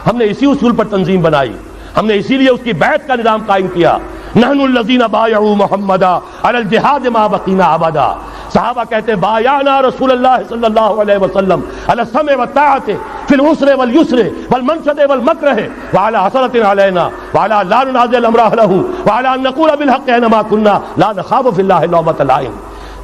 ہم نے اسی اصول پر تنظیم بنائی، ہم نے اسی لیے اس کی بیعت کا نظام قائم کیا۔ نحن الذین بایعوا محمدا علی الجہاد ما بقینا ابدا، صحابہ کہتے ہیں بایعنا رسول اللہ صلی اللہ علیہ وسلم علی السمع والطاعت فی العسر والیسر والمنشط والمکرہ وعلی حسرۃ علینا وعلی لا ننازع الامر اہلہ وعلی ان نقول بالحق اینما کنا لا نخاف فی اللہ لومۃ لائم۔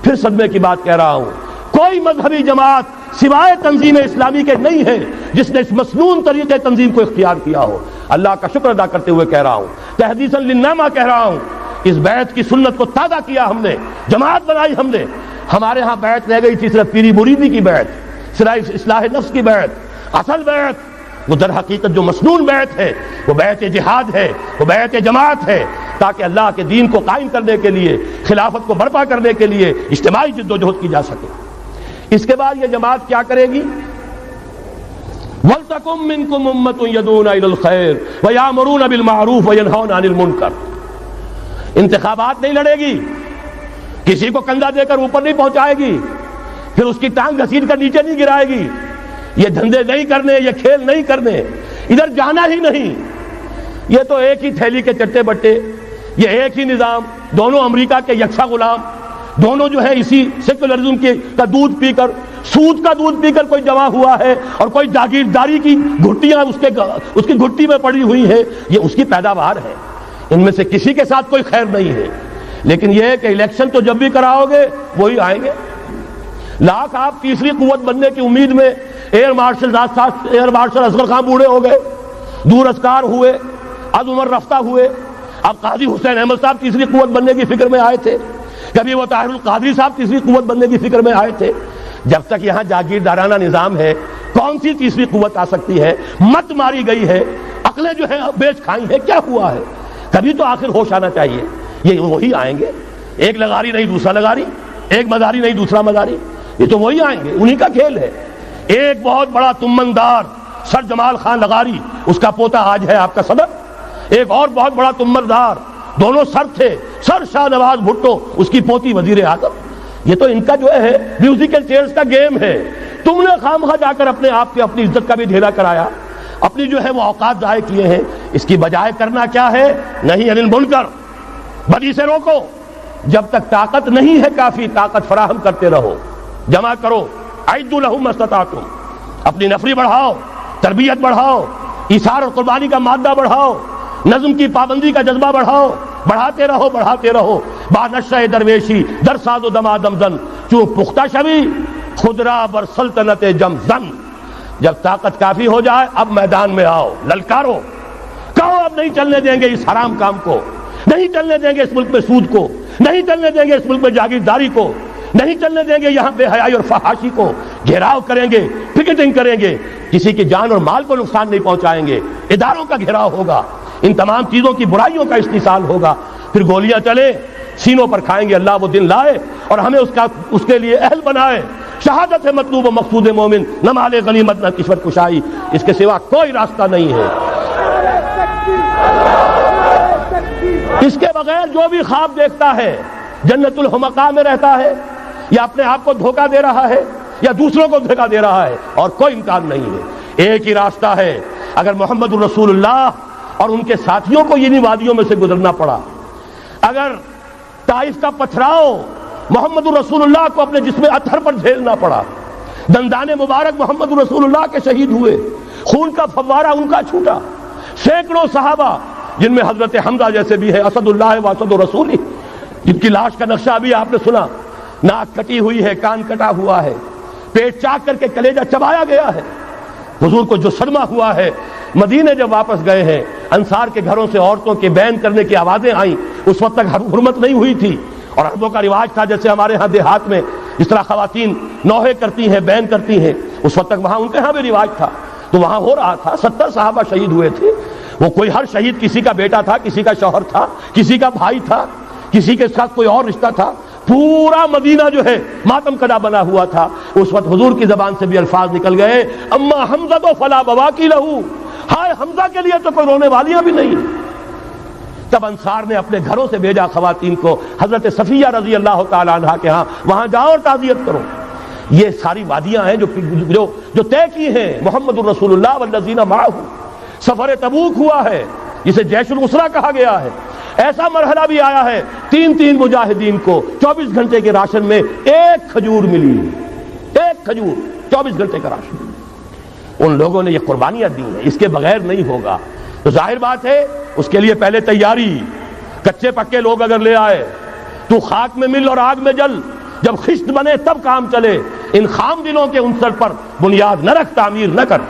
پھر صدمے کی بات کہہ رہا ہوں، کوئی مذہبی جماعت سوائے تنظیم اسلامی کے نہیں ہے جس نے اس مسنون طریقے تنظیم کو اختیار کیا ہو۔ اللہ کا شکر ادا کرتے ہوئے کہہ رہا ہوں، تحدیثاً للنعمہ کہہ رہا ہوں، اس بیعت کی سنت کو تازہ کیا ہم نے، جماعت بنائی ہم نے۔ ہمارے ہاں بیعت رہ گئی تھی صرف پیری مریدی کی بیعت، صرف اصلاح نفس کی بیعت۔ اصل بیعت وہ در حقیقت جو مسنون بیعت ہے وہ بیعت جہاد ہے، وہ بیعت جماعت ہے، تاکہ اللہ کے دین کو قائم کرنے کے لیے، خلافت کو برپا کرنے کے لیے اجتماعی جد و جہد کی جا سکے۔ اس کے بعد یہ جماعت کیا کرے گی؟ وَلْتَكُن مِّنكُمْ أُمَّةٌ يَدْعُونَ إِلَى الْخَيْرِ وَيَأْمُرُونَ بِالْمَعْرُوفِ وَيَنْهَوْنَ عَنِ الْمُنكَرِ۔ انتخابات نہیں لڑے گی، کسی کو کندھا دے کر اوپر نہیں پہنچائے گی، پھر اس کی ٹانگ گھسیٹ کر نیچے نہیں گرائے گی۔ یہ دھندے نہیں کرنے، یہ کھیل نہیں کرنے، ادھر جانا ہی نہیں۔ یہ تو ایک ہی تھیلی کے چٹے بٹے، یہ ایک ہی نظام، دونوں امریکہ کے یکساں غلام، دونوں جو ہے اسی سیکولرزم کا دودھ پی کر، سود کا دودھ پی کر کوئی جمع ہوا ہے، اور کوئی جاگیرداری کی گھٹیاں اس کی گھٹی میں پڑی ہوئی ہے، یہ اس کی پیداوار ہے۔ ان میں سے کسی کے ساتھ کوئی خیر نہیں ہے، لیکن یہ ہے کہ الیکشن تو جب بھی کراؤ گے وہی آئیں گے۔ لاکھ آپ تیسری قوت بننے کی امید میں ایئر مارشل اصغر خان بوڑھے ہو گئے، دور ازکار ہوئے، از عمر رفتہ ہوئے۔ اب قاضی حسین احمد صاحب تیسری قوت بننے کی فکر میں آئے تھے، کبھی وہ طاہر القادری صاحب تیسری قوت بننے کی فکر میں آئے تھے۔ جب تک یہاں جاگیردارانہ نظام ہے، کون سی تیسری قوت آ سکتی ہے؟ مت ماری گئی ہے، عقلیں جو ہیں بیچ کھائی ہیں، کیا ہوا ہے؟ کبھی تو آخر ہوش آنا چاہیے۔ یہ وہی آئیں گے، ایک لغاری نہیں دوسرا لغاری، ایک مداری نہیں دوسرا مداری، یہ تو وہی آئیں گے، انہی کا کھیل ہے۔ ایک بہت بڑا تمندار سر جمال خان لغاری، اس کا پوتا آج ہے آپ کا صدر۔ ایک اور بہت بڑا تمندار، دونوں سر تھے، سر شاہ نواز بھٹو، اس کی پوتی وزیر اعظم۔ یہ تو ان کا جو ہے میوزیکل چیئرز کا گیم ہے۔ تم نے خامخواہ جا کر اپنے آپ کے اپنی عزت کا بھی ڈھیلا کرایا، اپنی جو ہے وہ اوقات ضائع کیے ہیں۔ اس کی بجائے کرنا کیا ہے؟ نہیں عن المنکر، بدی سے روکو۔ جب تک طاقت نہیں ہے کافی، طاقت فراہم کرتے رہو، جمع کرو۔ اعدوا لهم ما استطعتم، اپنی نفری بڑھاؤ، تربیت بڑھاؤ، ایثار اور قربانی کا مادہ بڑھاؤ، نظم کی پابندی کا جذبہ بڑھاؤ، بڑھاتے رہو بڑھاتے رہو۔ با نشہ درویشی در ساز و دمادم زن، چون پختہ شوی خدرا بر سلطنت جم زن۔ جب طاقت کافی ہو جائے اب میدان میں آؤ، للکارو، کہو اب نہیں چلنے دیں گے اس حرام کام کو، نہیں چلنے دیں گے اس ملک میں سود کو، نہیں چلنے دیں گے اس ملک میں جاگیرداری کو، نہیں چلنے دیں گے یہاں بے حیائی اور فحاشی کو۔ گھیراؤ کریں گے، پکیٹنگ کریں گے، کسی کی جان اور مال کو نقصان نہیں پہنچائیں گے، اداروں کا گھیراؤ ہوگا، ان تمام چیزوں کی برائیوں کا استحصال ہوگا، پھر گولیاں چلے سینوں پر کھائیں گے۔ اللہ وہ دن لائے اور ہمیں اس کے لیے اہل بنائے۔ شہادت ہے مطلوب و مقصود مومن، نہ مال غنیمت نہ کشور کشائی، اس کے سوا کوئی راستہ نہیں ہے۔ اس کے بغیر جو بھی خواب دیکھتا ہے جنت الحمقاء میں رہتا ہے، یا اپنے آپ کو دھوکہ دے رہا ہے، یا دوسروں کو دھوکہ دے رہا ہے، اور کوئی امکان نہیں ہے۔ ایک ہی راستہ ہے۔ اگر محمد الرسول اللہ اور ان کے ساتھیوں کو انہی وادیوں میں سے گزرنا پڑا، اگر طائف کا پتھراؤ محمد الرسول اللہ کو اپنے جسم اطہر پر جھیلنا پڑا، دندان مبارک محمد الرسول اللہ کے شہید ہوئے، خون کا فوارہ ان کا چھوٹا، سینکڑوں صحابہ جن میں حضرت حمزہ جیسے بھی ہے، اسد اللہ و اسد رسول، جن کی لاش کا نقشہ ابھی آپ نے سنا، ناک کٹی ہوئی ہے، کان کٹا ہوا ہے، پیٹ چاک کر کے کلیجہ چبایا گیا ہے۔ حضور کو جو صدمہ ہوا ہے، مدینے جب واپس گئے ہیں، انصار کے گھروں سے عورتوں کے بین کرنے کی آوازیں آئیں، اس وقت تک حرمت نہیں ہوئی تھی، اور عربوں کا رواج تھا جیسے ہمارے ہاں دیہات میں جس طرح خواتین نوحے کرتی ہیں، بین کرتی ہیں، اس وقت تک وہاں ان کے ہاں بھی رواج تھا، تو وہاں ہو رہا تھا۔ 70 صحابہ شہید ہوئے تھے۔ وہ کوئی ہر شہید کسی کا بیٹا تھا، کسی کا شوہر تھا، کسی کا بھائی تھا، کسی کے ساتھ کوئی اور رشتہ تھا، پورا مدینہ جو ہے ماتم کدا بنا ہوا تھا۔ اس وقت حضور کی زبان سے بھی الفاظ نکل گئے، اما حمزہ تو فلا بواکی لہو، ہائے حمزہ کے لیے تو کوئی رونے والیاں بھی نہیں۔ تب انصار نے اپنے گھروں سے بھیجا خواتین کو حضرت صفیہ رضی اللہ تعالی عنہا کے ہاں، وہاں جاؤ اور تعزیت کرو۔ یہ ساری وادیاں ہیں جو طے کی ہیں محمد الرسول اللہ والذین معہ۔ سفر تبوک ہوا ہے جسے جیش العسرہ کہا گیا ہے۔ ایسا مرحلہ بھی آیا ہے 3 مجاہدین کو 24 گھنٹے کے راشن میں ایک کھجور ملی، ایک کھجور، 24 گھنٹے کا راشن۔ ان لوگوں نے یہ قربانیاں دی ہیں، اس کے بغیر نہیں ہوگا۔ تو ظاہر بات ہے اس کے لیے پہلے تیاری، کچے پکے لوگ اگر لے آئے تو خاک میں مل اور آگ میں جل، جب خشت بنے تب کام چلے۔ ان خام دلوں کے عنصر پر بنیاد نہ رکھ، تعمیر نہ کر۔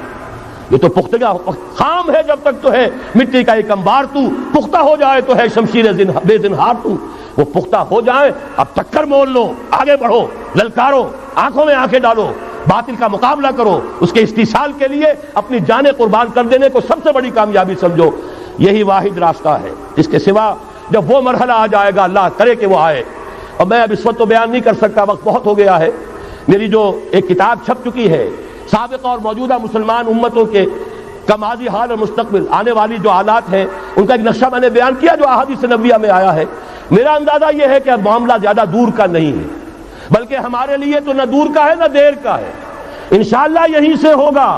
یہ تو پختگا خام ہے جب تک تو ہے مٹی کا ایک انبار تو، پختہ ہو جائے تو ہے شمشیر بے زنہار تو۔ وہ پختہ ہو جائے، اب ٹکر مول لو، آگے بڑھو، للکارو، آنکھوں میں آنکھیں ڈالو، باطل کا مقابلہ کرو، اس کے استحصال کے لیے اپنی جانیں قربان کر دینے کو سب سے بڑی کامیابی سمجھو۔ یہی واحد راستہ ہے، اس کے سوا جب وہ مرحلہ آ جائے گا، اللہ کرے کہ وہ آئے، اور میں اب اس وقت تو بیان نہیں کر سکتا، وقت بہت ہو گیا ہے۔ میری جو ایک کتاب چھپ چکی ہے سابقہ اور موجودہ مسلمان امتوں کے کا ماضی، حال اور مستقبل، آنے والی جو حالات ہیں ان کا ایک نقشہ میں نے بیان کیا جو احادیث نبویہ میں آیا ہے۔ میرا اندازہ یہ ہے کہ اب معاملہ زیادہ دور کا نہیں ہے، بلکہ ہمارے لیے تو نہ دور کا ہے نہ دیر کا ہے، انشاءاللہ یہیں سے ہوگا۔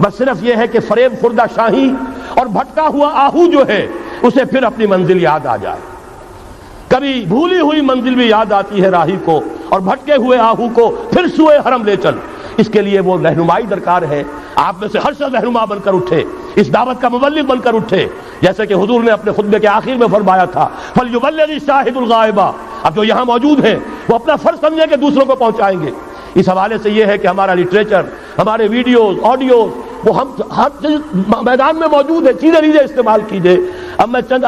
بس صرف یہ ہے کہ فریب خوردہ شاہی اور بھٹکا ہوا آہو جو ہے اسے پھر اپنی منزل یاد آ جائے۔ کبھی بھولی ہوئی منزل بھی یاد آتی ہے راہی کو، اور بھٹکے ہوئے آہو کو پھر سوئے حرم لے چل۔ اس کے لیے وہ رہنمائی درکار ہے، آپ میں سے ہر شخص رہنما بن کر اٹھے، اس دعوت کا مبلغ بن کر اٹھے، جیسے کہ حضور نے اپنے خطبے کے آخر میں فرمایا تھا فَلْيُبَلِّغِ الشَّاهِدُ الْغَائِبَ۔ اب جو یہاں موجود ہیں وہ اپنا فرض سمجھیں کہ دوسروں کو پہنچائیں گے۔ اس حوالے سے یہ ہے کہ ہمارا لٹریچر، ہمارے ویڈیوز، آڈیوز، وہ ہم ہر میدان میں موجود ہے، چیزیں استعمال کیجئے۔ اب میں چند